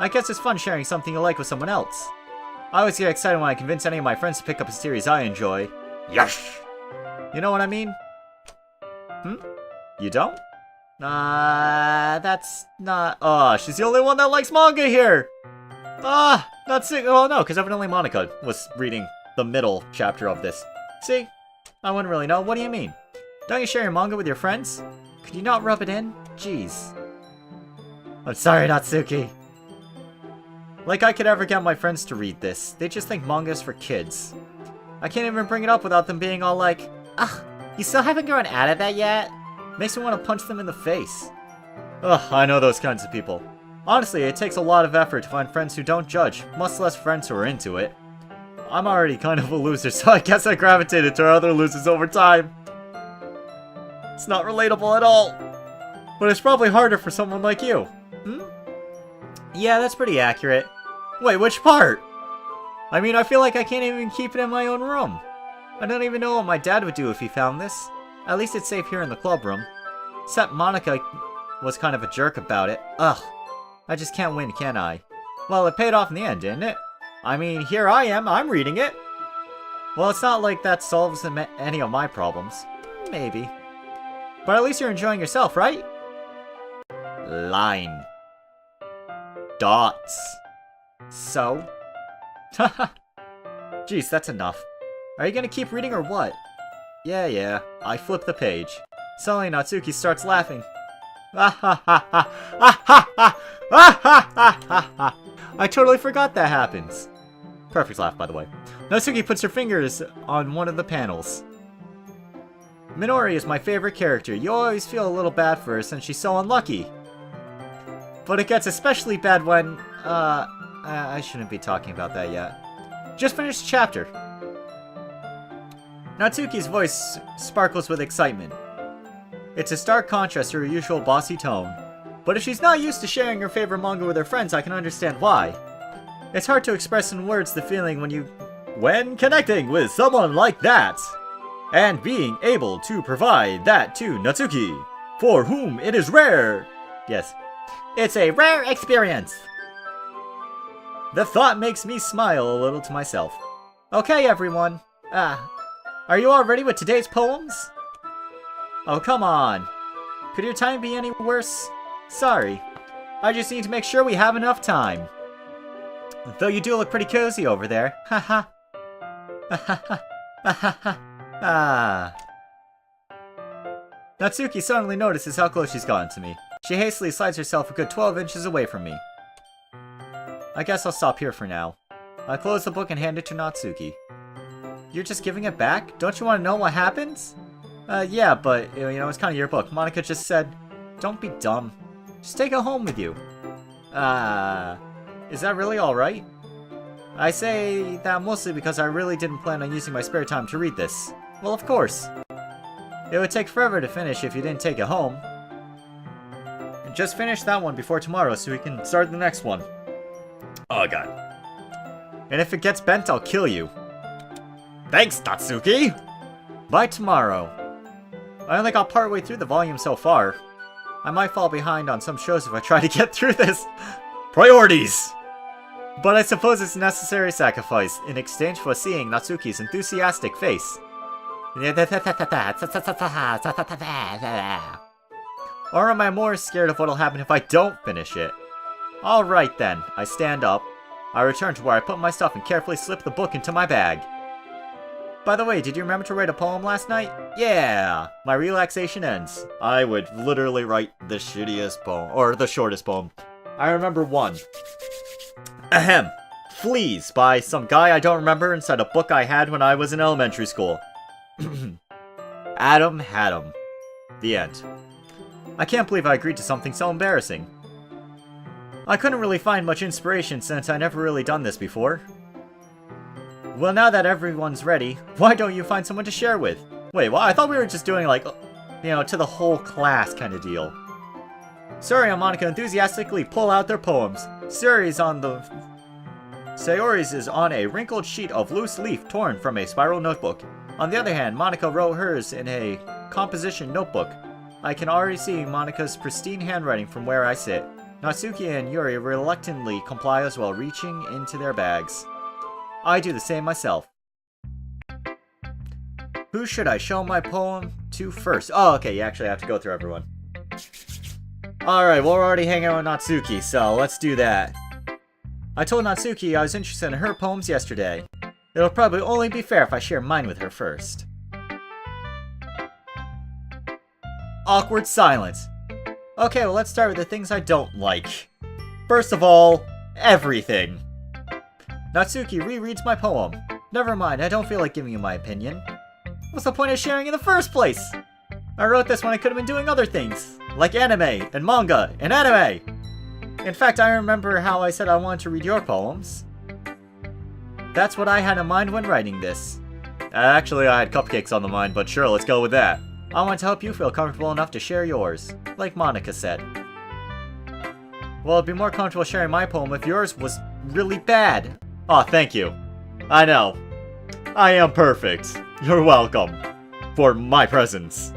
I guess it's fun sharing something you like with someone else. I always get excited when I convince any of my friends to pick up a series I enjoy. Yes! You know what I mean? You don't? That's not... Oh, she's the only one that likes manga here! Not sick. Oh no, because evidently Monica was reading the middle chapter of this. See? I wouldn't really know. What do you mean? Don't you share your manga with your friends? Could you not rub it in? Jeez. I'm sorry, Natsuki. Like I could ever get my friends to read this. They just think manga's for kids. I can't even bring it up without them being all like, ugh, you still haven't grown out of that yet? Makes me want to punch them in the face. Ugh, I know those kinds of people. Honestly, it takes a lot of effort to find friends who don't judge, much less friends who are into it. I'm already kind of a loser, so I guess I gravitated to other losers over time. It's not relatable at all. But it's probably harder for someone like you. Yeah, that's pretty accurate. Wait, which part? I mean, I feel like I can't even keep it in my own room. I don't even know what my dad would do if he found this. At least it's safe here in the club room. Except Monica was kind of a jerk about it. Ugh. I just can't win, can I? Well, it paid off in the end, didn't it? I mean, here I am, I'm reading it. Well, it's not like that solves any of my problems. Maybe. But at least you're enjoying yourself, right? Line. Dots. So? Haha. Jeez, that's enough. Are you gonna keep reading or what? Yeah. I flip the page. Suddenly Natsuki starts laughing. I totally forgot that happens. Perfect laugh, by the way. Natsuki puts her fingers on one of the panels. Minori is my favorite character. You always feel a little bad for her since she's so unlucky. But it gets especially bad when, I shouldn't be talking about that yet. Just finished the chapter. Natsuki's voice sparkles with excitement. It's a stark contrast to her usual bossy tone. But if she's not used to sharing her favorite manga with her friends, I can understand why. It's hard to express in words the feeling when connecting with someone like that. And being able to provide that to Natsuki, for whom it is rare. Yes, it's a rare experience. The thought makes me smile a little to myself. Okay, everyone. Are you all ready with today's poems? Oh, come on. Could your time be any worse? Sorry. I just need to make sure we have enough time. Though you do look pretty cozy over there. Haha. Natsuki suddenly notices how close she's gotten to me. She hastily slides herself a good 12 inches away from me. I guess I'll stop here for now. I close the book and hand it to Natsuki. You're just giving it back? Don't you want to know what happens? Yeah, but, you know, it's kind of your book. Monica just said, don't be dumb. Just take it home with you. Is that really alright? I say that mostly because I really didn't plan on using my spare time to read this. Well, of course. It would take forever to finish if you didn't take it home. And just finish that one before tomorrow so we can start the next one. Oh god. And if it gets bent, I'll kill you. Thanks, Natsuki! By tomorrow. I only got partway through the volume so far. I might fall behind on some shows if I try to get through this. Priorities! But I suppose it's a necessary sacrifice in exchange for seeing Natsuki's enthusiastic face. Or am I more scared of what'll happen if I don't finish it? Alright then, I stand up. I return to where I put my stuff and carefully slip the book into my bag. By the way, did you remember to write a poem last night? Yeah! My relaxation ends. I would literally write the shittiest poem, or the shortest poem. I remember one. Ahem. Fleas by some guy I don't remember inside a book I had when I was in elementary school. Adam had 'em. The end. I can't believe I agreed to something so embarrassing. I couldn't really find much inspiration since I never really done this before. Well, now that everyone's ready, why don't you find someone to share with? Wait, what? I thought we were just doing like, you know, to the whole class kind of deal. Suri and Monica enthusiastically pull out their poems. Sayori's is on a wrinkled sheet of loose leaf torn from a spiral notebook. On the other hand, Monika wrote hers in a composition notebook. I can already see Monika's pristine handwriting from where I sit. Natsuki and Yuri reluctantly comply as well, reaching into their bags. I do the same myself. Who should I show my poem to first? Oh, okay, you actually have to go through everyone. Alright, well, we're already hanging out with Natsuki, so let's do that. I told Natsuki I was interested in her poems yesterday. It'll probably only be fair if I share mine with her first. Awkward silence. Okay, well, let's start with the things I don't like. First of all, everything. Natsuki rereads my poem. Never mind, I don't feel like giving you my opinion. What's the point of sharing in the first place? I wrote this when I could have been doing other things, like anime, and manga, and anime! In fact, I remember how I said I wanted to read your poems. That's what I had in mind when writing this. Actually, I had cupcakes on the mind, but sure, let's go with that. I want to help you feel comfortable enough to share yours, like Monika said. Well, it'd be more comfortable sharing my poem if yours was really bad. Aw, thank you. I know. I am perfect. You're welcome. For my presence.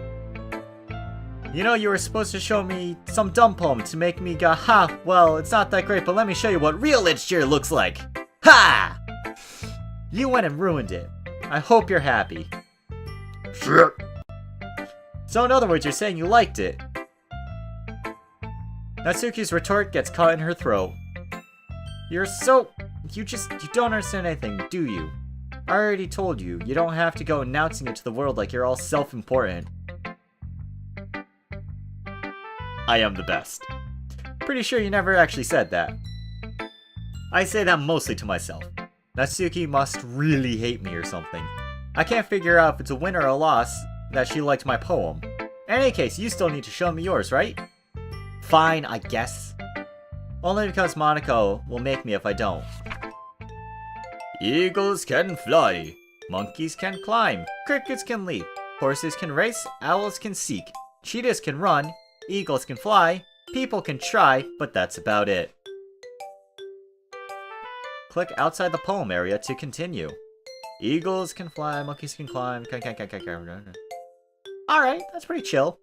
You know, you were supposed to show me some dumb poem to make me go, ha, well, it's not that great, but let me show you what real literature looks like. Ha! You went and ruined it. I hope you're happy. Shit. So in other words, you're saying you liked it. Natsuki's retort gets caught in her throat. You don't understand anything, do you? I already told you, you don't have to go announcing it to the world like you're all self-important. I am the best. Pretty sure you never actually said that. I say that mostly to myself. Natsuki must really hate me or something. I can't figure out if it's a win or a loss that she liked my poem. In any case, you still need to show me yours, right? Fine, I guess. Only because Monika will make me if I don't. Eagles can fly, monkeys can climb, crickets can leap, horses can race, owls can seek, cheetahs can run, eagles can fly, people can try, but that's about it. Click outside the poem area to continue. Eagles can fly, monkeys can climb, Alright, that's pretty chill.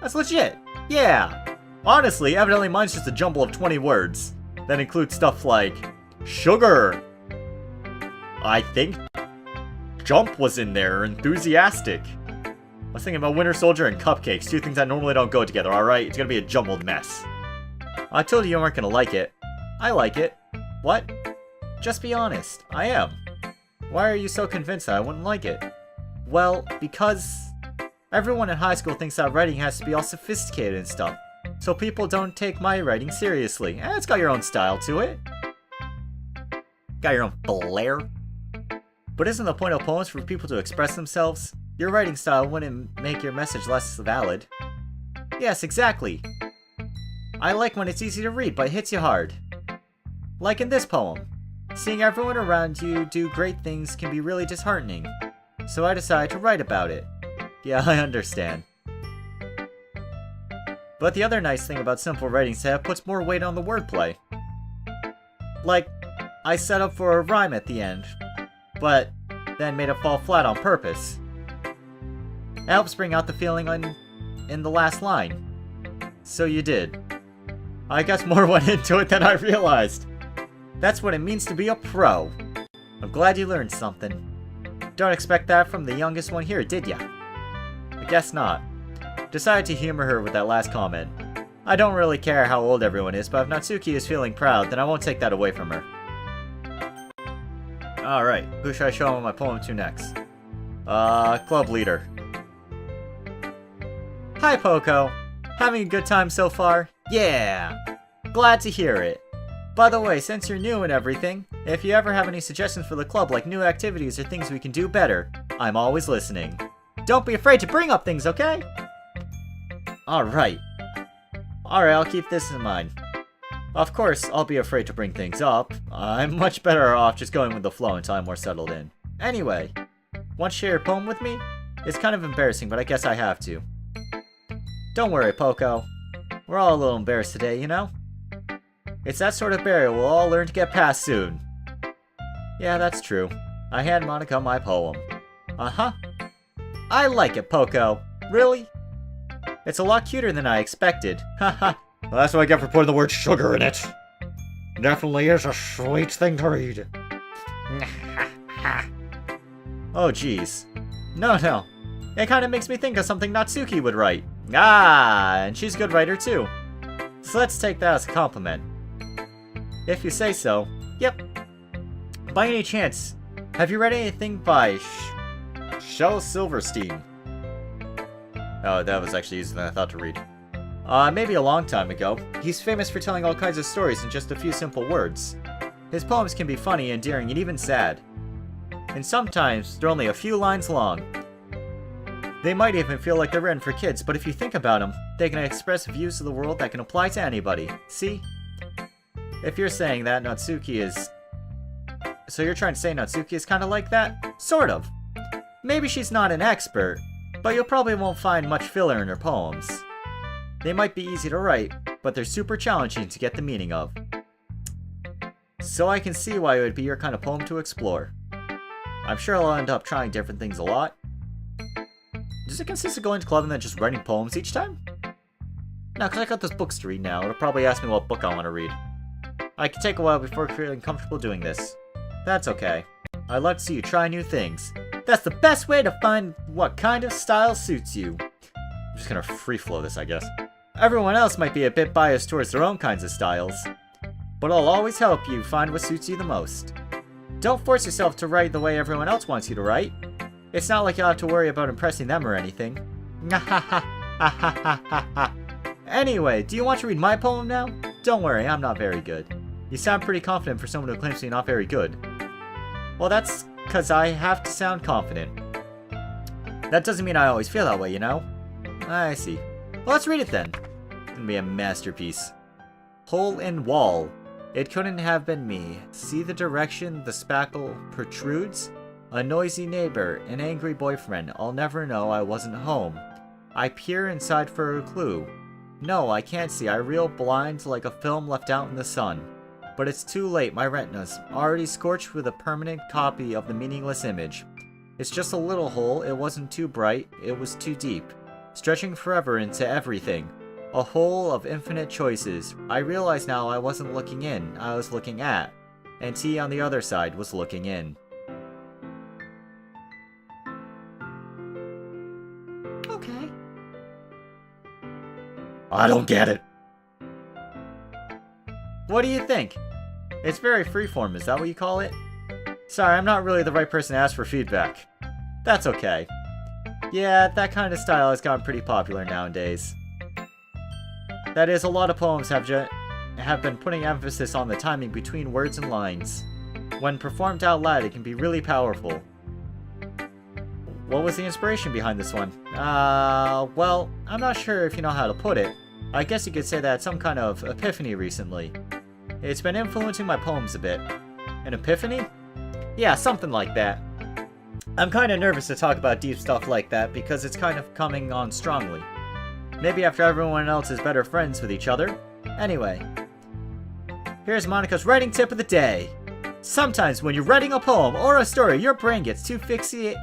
That's legit. Yeah. Honestly, evidently mine's just a jumble of 20 words that include stuff like sugar. I think jump was in there, enthusiastic. I was thinking about Winter Soldier and cupcakes, two things that normally don't go together, alright? It's gonna be a jumbled mess. I told you weren't gonna like it. I like it. What? Just be honest. I am. Why are you so convinced that I wouldn't like it? Well, because everyone in high school thinks that writing has to be all sophisticated and stuff, so people don't take my writing seriously. It's got your own style to it. Got your own flair. But isn't the point of poems for people to express themselves? Your writing style wouldn't make your message less valid. Yes, exactly. I like when it's easy to read, but it hits you hard. Like in this poem. Seeing everyone around you do great things can be really disheartening. So I decided to write about it. Yeah, I understand. But the other nice thing about simple writing is that it puts more weight on the wordplay. Like, I set up for a rhyme at the end, but then made it fall flat on purpose. It helps bring out the feeling in the last line. So you did. I guess more went into it than I realized. That's what it means to be a pro. I'm glad you learned something. Don't expect that from the youngest one here, did ya? I guess not. Decided to humor her with that last comment. I don't really care how old everyone is, but if Natsuki is feeling proud, then I won't take that away from her. Alright, who should I show my poem to next? Club leader. Hi, Poco. Having a good time so far? Yeah! Glad to hear it. By the way, since you're new and everything, if you ever have any suggestions for the club, like new activities or things we can do better, I'm always listening. Don't be afraid to bring up things, okay? Alright. Alright, I'll keep this in mind. Of course, I'll be afraid to bring things up. I'm much better off just going with the flow until I'm more settled in. Anyway, want to share your poem with me? It's kind of embarrassing, but I guess I have to. Don't worry, Poco. We're all a little embarrassed today, you know? It's that sort of barrier we'll all learn to get past soon. Yeah, that's true. I hand Monika my poem. Uh-huh. I like it, Poco. Really? It's a lot cuter than I expected. Haha. Well, that's what I get for putting the word sugar in it. Definitely is a sweet thing to read. Oh, jeez. No. It kind of makes me think of something Natsuki would write. Ah, and she's a good writer too. So let's take that as a compliment. If you say so. Yep. By any chance, have you read anything by Shel Silverstein? Oh, that was actually easier than I thought to read. Maybe a long time ago. He's famous for telling all kinds of stories in just a few simple words. His poems can be funny, endearing, and even sad. And sometimes, they're only a few lines long. They might even feel like they're written for kids, but if you think about them, they can express views of the world that can apply to anybody. See? If you're saying that Natsuki is... So you're trying to say Natsuki is kind of like that? Sort of. Maybe she's not an expert, but you probably won't find much filler in her poems. They might be easy to write, but they're super challenging to get the meaning of. So I can see why it would be your kind of poem to explore. I'm sure I'll end up trying different things a lot. Does it consist of going to club and then just writing poems each time? No, because I got those books to read now. It'll probably ask me what book I want to read. I can take a while before feeling comfortable doing this. That's okay. I'd love to see you try new things. That's the best way to find what kind of style suits you. I'm just gonna free flow this, I guess. Everyone else might be a bit biased towards their own kinds of styles, but I'll always help you find what suits you the most. Don't force yourself to write the way everyone else wants you to write. It's not like you'll have to worry about impressing them or anything. Anyway, do you want to read my poem now? Don't worry, I'm not very good. You sound pretty confident for someone who claims to be not very good. Well, that's because I have to sound confident. That doesn't mean I always feel that way, you know? I see. Well, let's read it then. It's gonna be a masterpiece. Hole in wall. It couldn't have been me. See the direction the spackle protrudes? A noisy neighbor, an angry boyfriend. I'll never know I wasn't home. I peer inside for a clue. No, I can't see. I reel blind like a film left out in the sun. But it's too late. My retina's already scorched with a permanent copy of the meaningless image. It's just a little hole. It wasn't too bright. It was too deep. Stretching forever into everything. A hole of infinite choices. I realize now I wasn't looking in. I was looking at. And T on the other side was looking in. Okay. I don't get it. What do you think? It's very freeform, is that what you call it? Sorry, I'm not really the right person to ask for feedback. That's okay. Yeah, that kind of style has gotten pretty popular nowadays. That is, a lot of poems have been putting emphasis on the timing between words and lines. When performed out loud, it can be really powerful. What was the inspiration behind this one? Well, I'm not sure if you know how to put it. I guess you could say that I had some kind of epiphany recently. It's been influencing my poems a bit. An epiphany? Yeah, something like that. I'm kind of nervous to talk about deep stuff like that because it's kind of coming on strongly. Maybe after everyone else is better friends with each other. Anyway, here's Monica's writing tip of the day. Sometimes when you're writing a poem or a story, your brain gets too fixated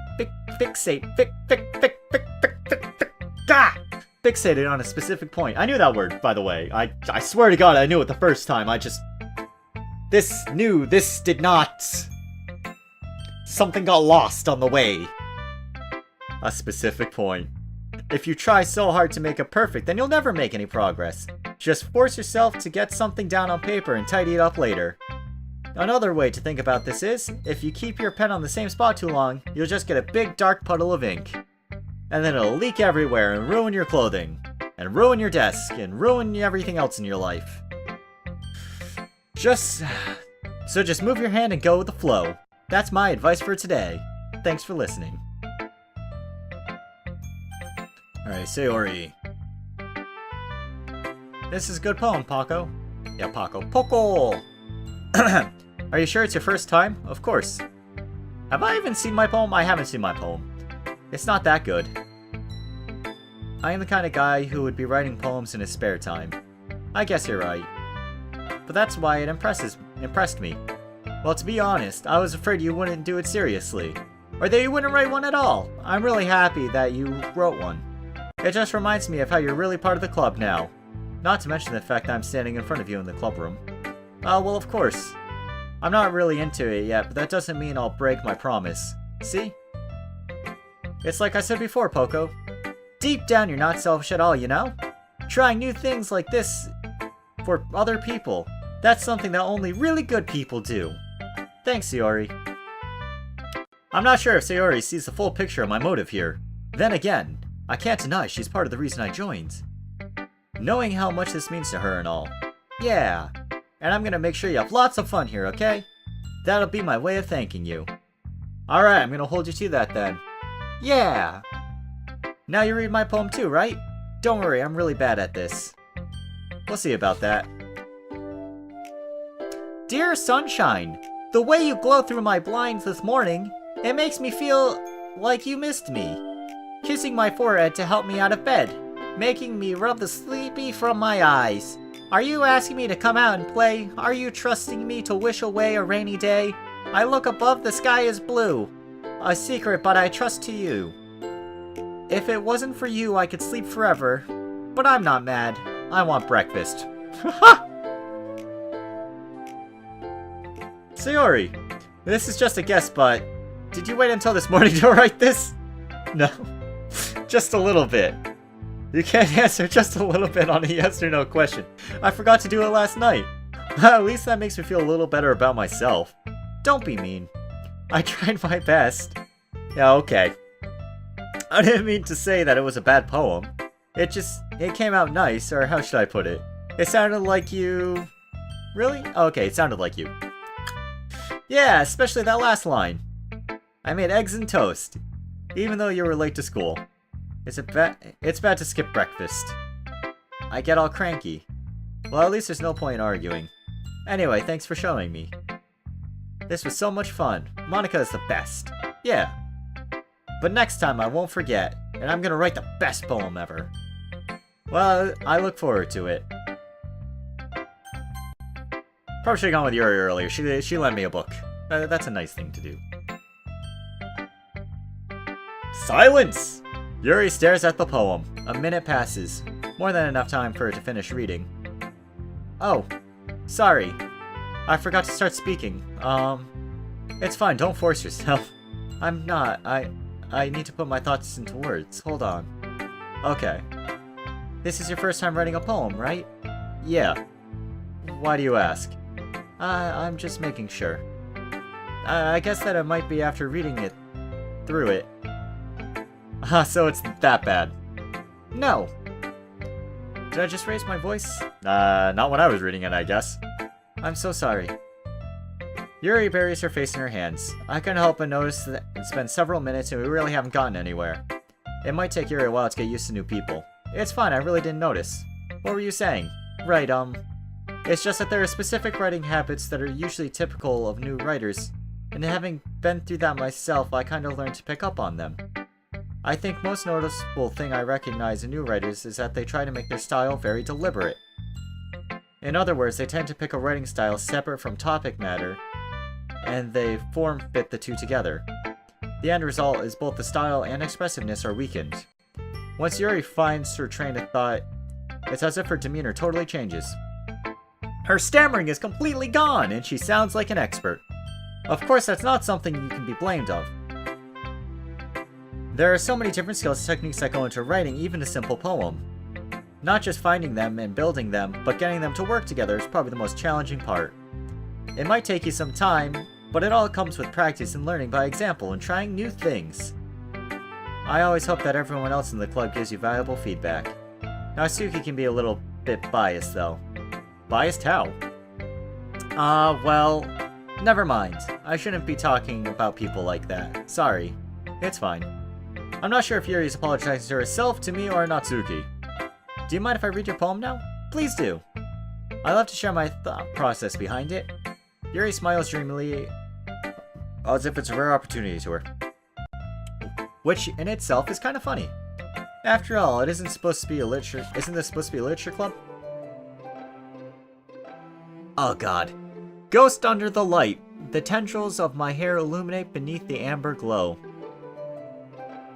on a specific point. I knew that word, by the way. I swear to God I knew it the first time. This did not. Something got lost on the way. A specific point. If you try so hard to make it perfect, then you'll never make any progress. Just force yourself to get something down on paper and tidy it up later. Another way to think about this is, if you keep your pen on the same spot too long, you'll just get a big dark puddle of ink. And then it'll leak everywhere and ruin your clothing. And ruin your desk, and ruin everything else in your life. Just move your hand and go with the flow. That's my advice for today. Thanks for listening. Alright, Sayori. This is a good poem, Paco. Yeah, Paco. Poco! Are you sure it's your first time? Of course. Have I even seen my poem? I haven't seen my poem. It's not that good. I am the kind of guy who would be writing poems in his spare time. I guess you're right. But that's why it impressed me. Well, to be honest, I was afraid you wouldn't do it seriously. or that you wouldn't write one at all. I'm really happy that you wrote one. It just reminds me of how you're really part of the club now. Not to mention the fact that I'm standing in front of you in the club room. Well, of course. I'm not really into it yet, but that doesn't mean I'll break my promise. See? It's like I said before, Poco. Deep down, you're not selfish at all, you know? Trying new things like this for other people. That's something that only really good people do. Thanks, Sayori. I'm not sure if Sayori sees the full picture of my motive here. Then again, I can't deny she's part of the reason I joined. Knowing how much this means to her and all. Yeah. And I'm gonna make sure you have lots of fun here, okay? That'll be my way of thanking you. Alright, I'm gonna hold you to that then. Yeah! Now you read my poem too, right? Don't worry, I'm really bad at this. We'll see about that. Dear Sunshine, the way you glow through my blinds this morning, it makes me feel like you missed me. Kissing my forehead to help me out of bed, making me rub the sleepy from my eyes. Are you asking me to come out and play? Are you trusting me to wish away a rainy day? I look above, the sky is blue. A secret, but I trust to you. If it wasn't for you, I could sleep forever. But I'm not mad. I want breakfast. Sayori, this is just a guess, but did you wait until this morning to write this? No. Just a little bit. You can't answer just a little bit on a yes or no question. I forgot to do it last night. At least that makes me feel a little better about myself. Don't be mean. I tried my best. Yeah, okay. I didn't mean to say that it was a bad poem. It came out nice, or how should I put it? It sounded like you... Really? Okay, it sounded like you. Yeah, especially that last line. I made eggs and toast, even though you were late to school. It's bad to skip breakfast. I get all cranky. Well, at least there's no point in arguing. Anyway, thanks for showing me. This was so much fun. Monica is the best. Yeah. But next time I won't forget, and I'm gonna write the best poem ever. Well, I look forward to it. Probably should have gone with Yuri earlier. She lent me a book. That's a nice thing to do. Silence! Yuri stares at the poem. A minute passes. More than enough time for her to finish reading. Oh, sorry. I forgot to start speaking. It's fine, don't force yourself. I'm not. I need to put my thoughts into words. Hold on. Okay. This is your first time writing a poem, right? Yeah. Why do you ask? I'm just making sure. I guess that it might be after reading it through it. So it's that bad. No. Did I just raise my voice? Not when I was reading it, I guess. I'm so sorry. Yuri buries her face in her hands. I couldn't help but notice that it's been several minutes and we really haven't gotten anywhere. It might take Yuri a while to get used to new people. It's fine, I really didn't notice. What were you saying? Right, it's just that there are specific writing habits that are usually typical of new writers, and having been through that myself, I kinda learned to pick up on them. I think most noticeable thing I recognize in new writers is that they try to make their style very deliberate. In other words, they tend to pick a writing style separate from topic matter, and they form fit the two together. The end result is both the style and expressiveness are weakened. Once Yuri finds her train of thought, it's as if her demeanor totally changes. Her stammering is completely gone, and she sounds like an expert. Of course, that's not something you can be blamed of. There are so many different skills and techniques that go into writing even a simple poem. Not just finding them and building them, but getting them to work together is probably the most challenging part. It might take you some time, but it all comes with practice and learning by example and trying new things. I always hope that everyone else in the club gives you valuable feedback. Natsuki can be a little bit biased though. Biased how? Well, never mind. I shouldn't be talking about people like that. Sorry. It's fine. I'm not sure if Yuri is apologizing to herself, to me, or Natsuki. Do you mind if I read your poem now? Please do. I love to share my thought process behind it. Yuri smiles dreamily, as if it's a rare opportunity to her. Which, in itself, is kind of funny. After all, isn't this supposed to be a literature club? Oh god. Ghost under the light. The tendrils of my hair illuminate beneath the amber glow.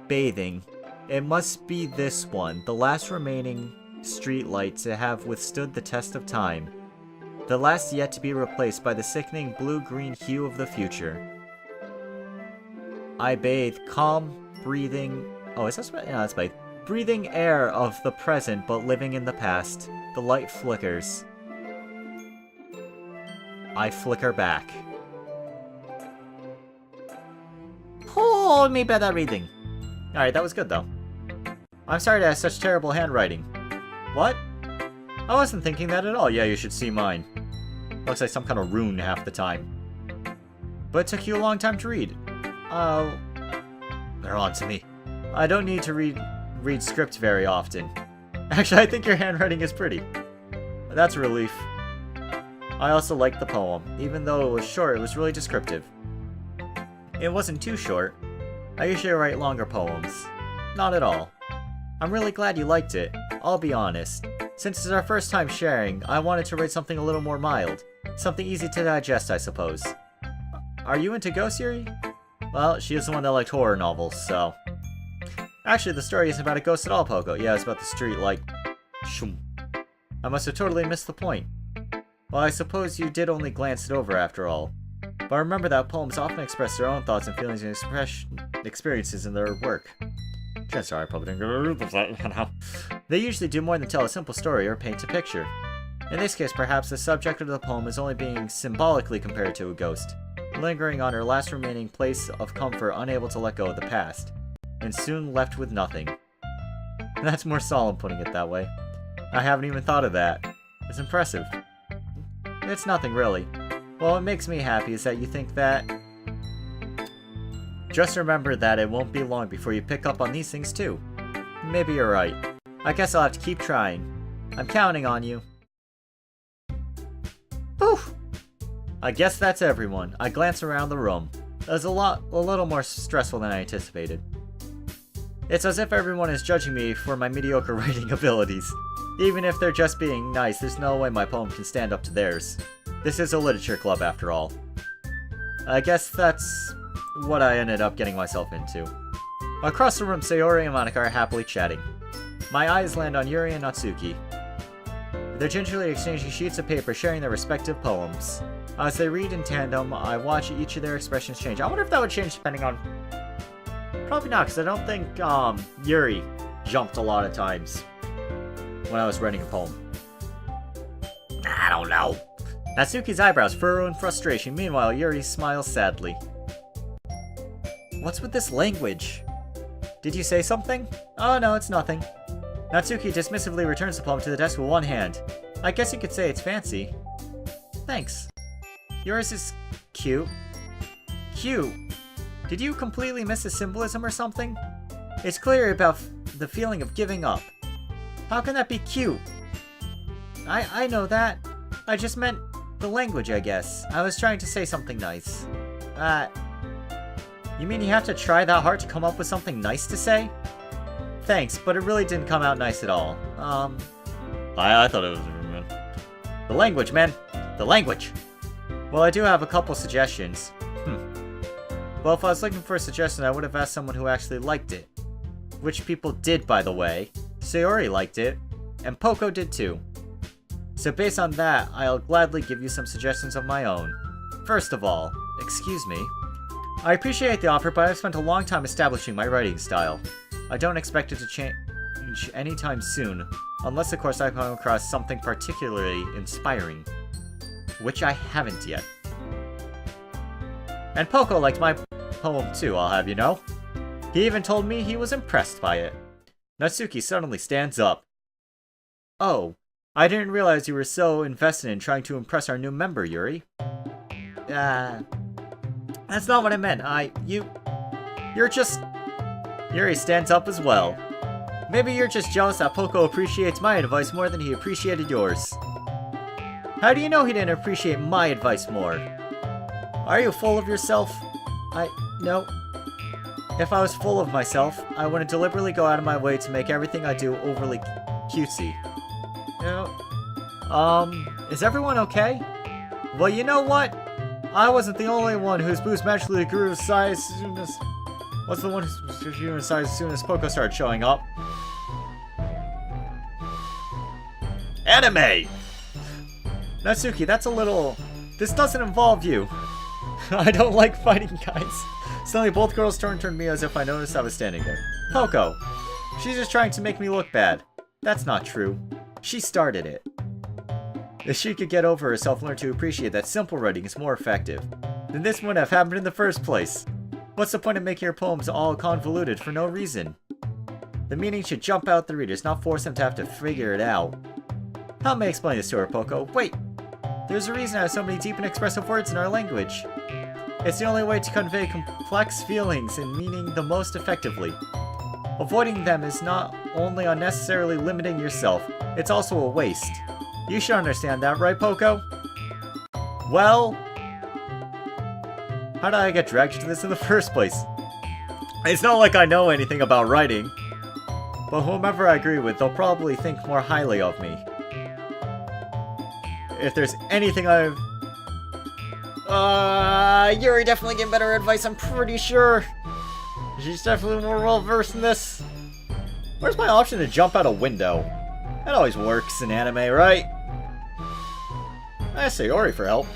bathing. It must be this one, the last remaining streetlight to have withstood the test of time. The last yet to be replaced by the sickening blue-green hue of the future. I bathe, calm, breathing... Oh, is that... No, that's bathe. Breathing air of the present, but living in the past. The light flickers. I flicker back. Hold me better reading. Alright, that was good, though. I'm sorry to have such terrible handwriting. What? I wasn't thinking that at all. Yeah, you should see mine. Looks like some kind of rune half the time. But it took you a long time to read. Oh. They're on to me. I don't need to read script very often. Actually, I think your handwriting is pretty. That's a relief. I also liked the poem. Even though it was short, it was really descriptive. It wasn't too short. I usually write longer poems. Not at all. I'm really glad you liked it. I'll be honest. Since it's our first time sharing, I wanted to write something a little more mild. Something easy to digest, I suppose. Are you into ghosts, Yuri? Well, she is the one that liked horror novels, so... Actually, the story isn't about a ghost at all, Poco. Yeah, it's about the street, like... Shoom. I must have totally missed the point. Well, I suppose you did only glance it over after all. But remember that poems often express their own thoughts and feelings and experiences in their work. Sorry, I probably didn't go that. They usually do more than tell a simple story or paint a picture. In this case, perhaps the subject of the poem is only being symbolically compared to a ghost, lingering on her last remaining place of comfort, unable to let go of the past, and soon left with nothing. That's more solemn putting it that way. I haven't even thought of that. It's impressive. It's nothing really. Well, what makes me happy is that you think that... Just remember that it won't be long before you pick up on these things too. Maybe you're right. I guess I'll have to keep trying. I'm counting on you. Whew! I guess that's everyone. I glance around the room. It was a little more stressful than I anticipated. It's as if everyone is judging me for my mediocre writing abilities. Even if they're just being nice, there's no way my poem can stand up to theirs. This is a literature club after all. I guess that's what I ended up getting myself into. Across the room, Sayori and Monica are happily chatting. My eyes land on Yuri and Natsuki. They're gingerly exchanging sheets of paper, sharing their respective poems. As they read in tandem, I watch each of their expressions change. I wonder if that would change depending on... Probably not, because I don't think Yuri jumped a lot of times when I was writing a poem. I don't know. Natsuki's eyebrows furrow in frustration. Meanwhile, Yuri smiles sadly. What's with this language? Did you say something? Oh no, it's nothing. Natsuki dismissively returns the poem to the desk with one hand. I guess you could say it's fancy. Thanks. Yours is cute. Cute? Did you completely miss the symbolism or something? It's clear about the feeling of giving up. How can that be cute? I know that. I just meant the language, I guess. I was trying to say something nice. You mean you have to try that hard to come up with something nice to say? Thanks, but it really didn't come out nice at all. I thought it was... The language, man. The language. Well, I do have a couple suggestions. Well, if I was looking for a suggestion, I would have asked someone who actually liked it. Which people did, by the way. Sayori liked it, and Poco did too. So based on that, I'll gladly give you some suggestions of my own. First of all, excuse me. I appreciate the offer, but I've spent a long time establishing my writing style. I don't expect it to change anytime soon, unless of course I come across something particularly inspiring. Which I haven't yet. And Poco liked my poem too, I'll have you know. He even told me he was impressed by it. Natsuki suddenly stands up. Oh, I didn't realize you were so invested in trying to impress our new member, Yuri. That's not what I meant. You're just... Yuri stands up as well. Maybe you're just jealous that Poco appreciates my advice more than he appreciated yours. How do you know he didn't appreciate my advice more? Are you full of yourself? No. If I was full of myself, I wouldn't deliberately go out of my way to make everything I do overly cutesy. Is everyone okay? Well, you know what? I wasn't the only one whose boost magically grew to size as soon as... What's the one who's you inside as soon as Poco started showing up? Anime! Natsuki, that's a little... This doesn't involve you. I don't like fighting guys. Suddenly both girls turned to me as if I noticed I was standing there. Poco! She's just trying to make me look bad. That's not true. She started it. If she could get over herself and learn to appreciate that simple writing is more effective, then this wouldn't have happened in the first place. What's the point of making your poems all convoluted for no reason? The meaning should jump out the readers, not force them to have to figure it out. Help me explain this to her, Poco. Wait! There's a reason I have so many deep and expressive words in our language. It's the only way to convey complex feelings and meaning the most effectively. Avoiding them is not only unnecessarily limiting yourself, it's also a waste. You should understand that, right, Poco? Well... How did I get dragged into this in the first place? It's not like I know anything about writing. But whomever I agree with, they'll probably think more highly of me. If there's anything I've... Yuri definitely gave better advice, I'm pretty sure. She's definitely more well-versed in this. Where's my option to jump out a window? That always works in anime, right? I asked Sayori for help.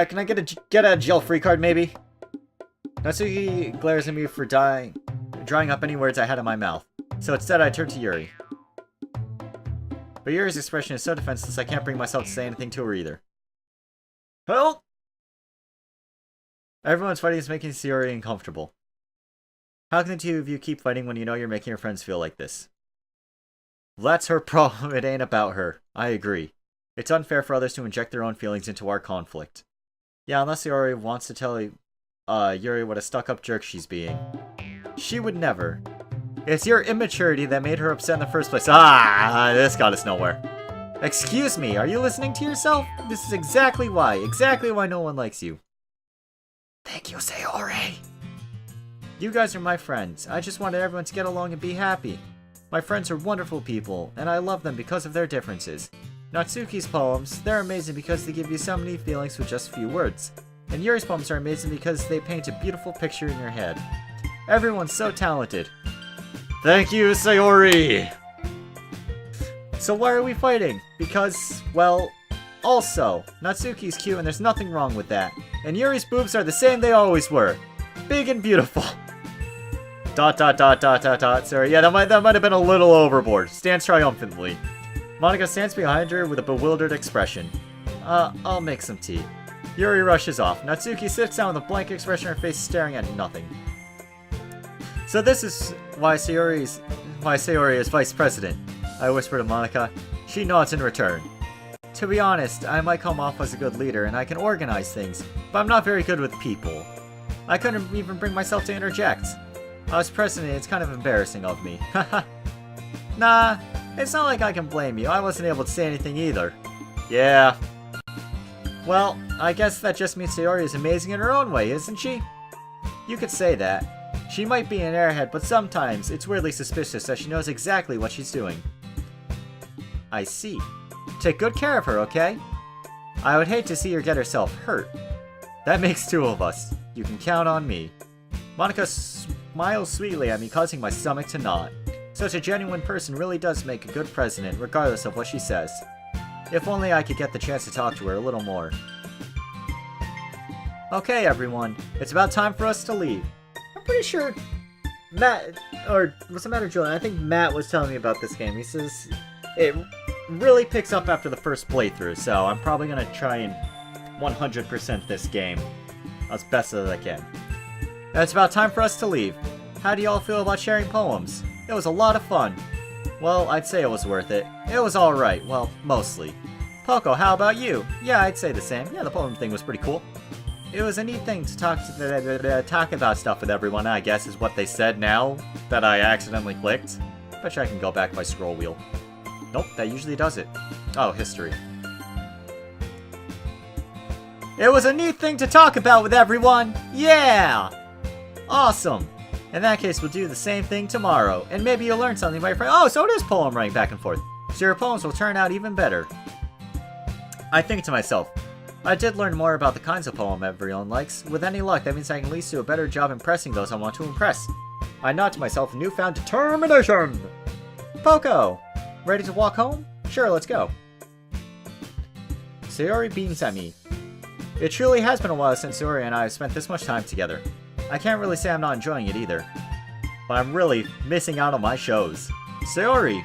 Can I get a jail-free card, maybe? Natsuki glares at me for drawing up any words I had in my mouth. So instead, I turn to Yuri. But Yuri's expression is so defenseless, I can't bring myself to say anything to her either. Help! Everyone's fighting is making Sayori uncomfortable. How can the two of you keep fighting when you know you're making your friends feel like this? That's her problem, it ain't about her. I agree. It's unfair for others to inject their own feelings into our conflict. Yeah, unless Sayori wants to tell Yuri what a stuck-up jerk she's being. She would never. It's your immaturity that made her upset in the first place. This got us nowhere. Excuse me, are you listening to yourself? This is exactly why no one likes you. Thank you, Sayori. You guys are my friends. I just wanted everyone to get along and be happy. My friends are wonderful people, and I love them because of their differences. Natsuki's poems, they're amazing because they give you so many feelings with just a few words. And Yuri's poems are amazing because they paint a beautiful picture in your head. Everyone's so talented. Thank you, Sayori! So why are we fighting? Because, well, also, Natsuki's cute and there's nothing wrong with that. And Yuri's boobs are the same they always were. Big and beautiful. ... Sorry, yeah, that might have been a little overboard. Stands triumphantly. Monika stands behind her with a bewildered expression. I'll make some tea. Yuri rushes off. Natsuki sits down with a blank expression on her face, staring at nothing. So this is why Sayori is vice president, I whisper to Monika. She nods in return. To be honest, I might come off as a good leader and I can organize things, but I'm not very good with people. I couldn't even bring myself to interject. I was president, it's kind of embarrassing of me. Haha. Nah, it's not like I can blame you. I wasn't able to say anything either. Yeah. Well, I guess that just means Sayori is amazing in her own way, isn't she? You could say that. She might be an airhead, but sometimes it's weirdly suspicious that she knows exactly what she's doing. I see. Take good care of her, okay? I would hate to see her get herself hurt. That makes two of us. You can count on me. Monika smiles sweetly at me, causing my stomach to knot. Such a genuine person really does make a good president, regardless of what she says. If only I could get the chance to talk to her a little more. Okay, everyone. It's about time for us to leave. I'm pretty sure Matt, or what's the matter, Julian? I think Matt was telling me about this game. He says it really picks up after the first playthrough, so I'm probably going to try and 100% this game as best as I can. It's about time for us to leave. How do y'all feel about sharing poems? It was a lot of fun. Well, I'd say it was worth it. It was alright, well, mostly. Poco, how about you? Yeah, I'd say the same. Yeah, the poem thing was pretty cool. It was a neat thing to talk about stuff with everyone, I guess is what they said now that I accidentally clicked. Bet you I can go back by scroll wheel. Nope, that usually does it. Oh, history. It was a neat thing to talk about with everyone! Yeah! Awesome! In that case, we'll do the same thing tomorrow, and maybe you'll learn something, my friend. Oh, so it is poem writing back and forth. So your poems will turn out even better. I think to myself, I did learn more about the kinds of poem everyone likes. With any luck, that means I can at least do a better job impressing those I want to impress. I nod to myself with newfound determination! Poco! Ready to walk home? Sure, let's go. Sayori beams at me. It truly has been a while since Sayori and I have spent this much time together. I can't really say I'm not enjoying it either. But I'm really missing out on my shows. Sayori!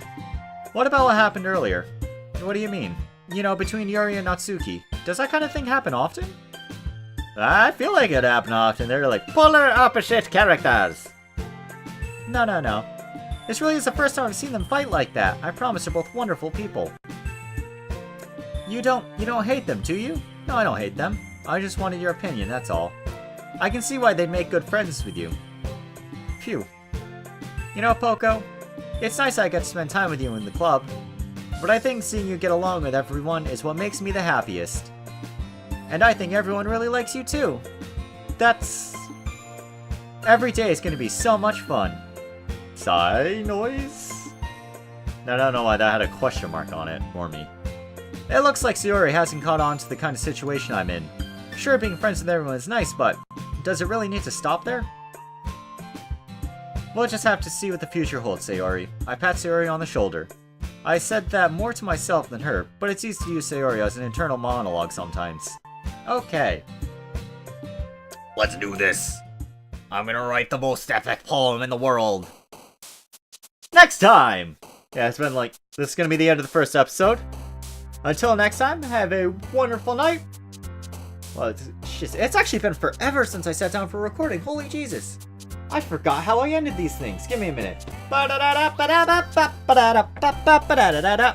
What about what happened earlier? What do you mean? You know, between Yuri and Natsuki. Does that kind of thing happen often? I feel like it happened often. They're like polar opposite characters. No. This really is the first time I've seen them fight like that. I promise they're both wonderful people. You don't hate them, do you? No, I don't hate them. I just wanted your opinion, that's all. I can see why they'd make good friends with you. Phew. You know, Poco, it's nice I get to spend time with you in the club, but I think seeing you get along with everyone is what makes me the happiest. And I think everyone really likes you too. Every day is gonna be so much fun. Sigh noise? I don't know why that had a question mark on it for me. It looks like Sayori hasn't caught on to the kind of situation I'm in. Sure, being friends with everyone is nice, but does it really need to stop there? We'll just have to see what the future holds, Sayori. I pat Sayori on the shoulder. I said that more to myself than her, but it's easy to use Sayori as an internal monologue sometimes. Okay. Let's do this. I'm gonna write the most epic poem in the world. Next time! Yeah, it's been like, this is gonna be the end of the first episode. Until next time, have a wonderful night. Well, it's actually been forever since I sat down for recording. Holy Jesus. I forgot how I ended these things. Give me a minute.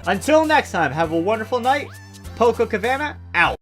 Until next time, have a wonderful night. Poco Cabana, out.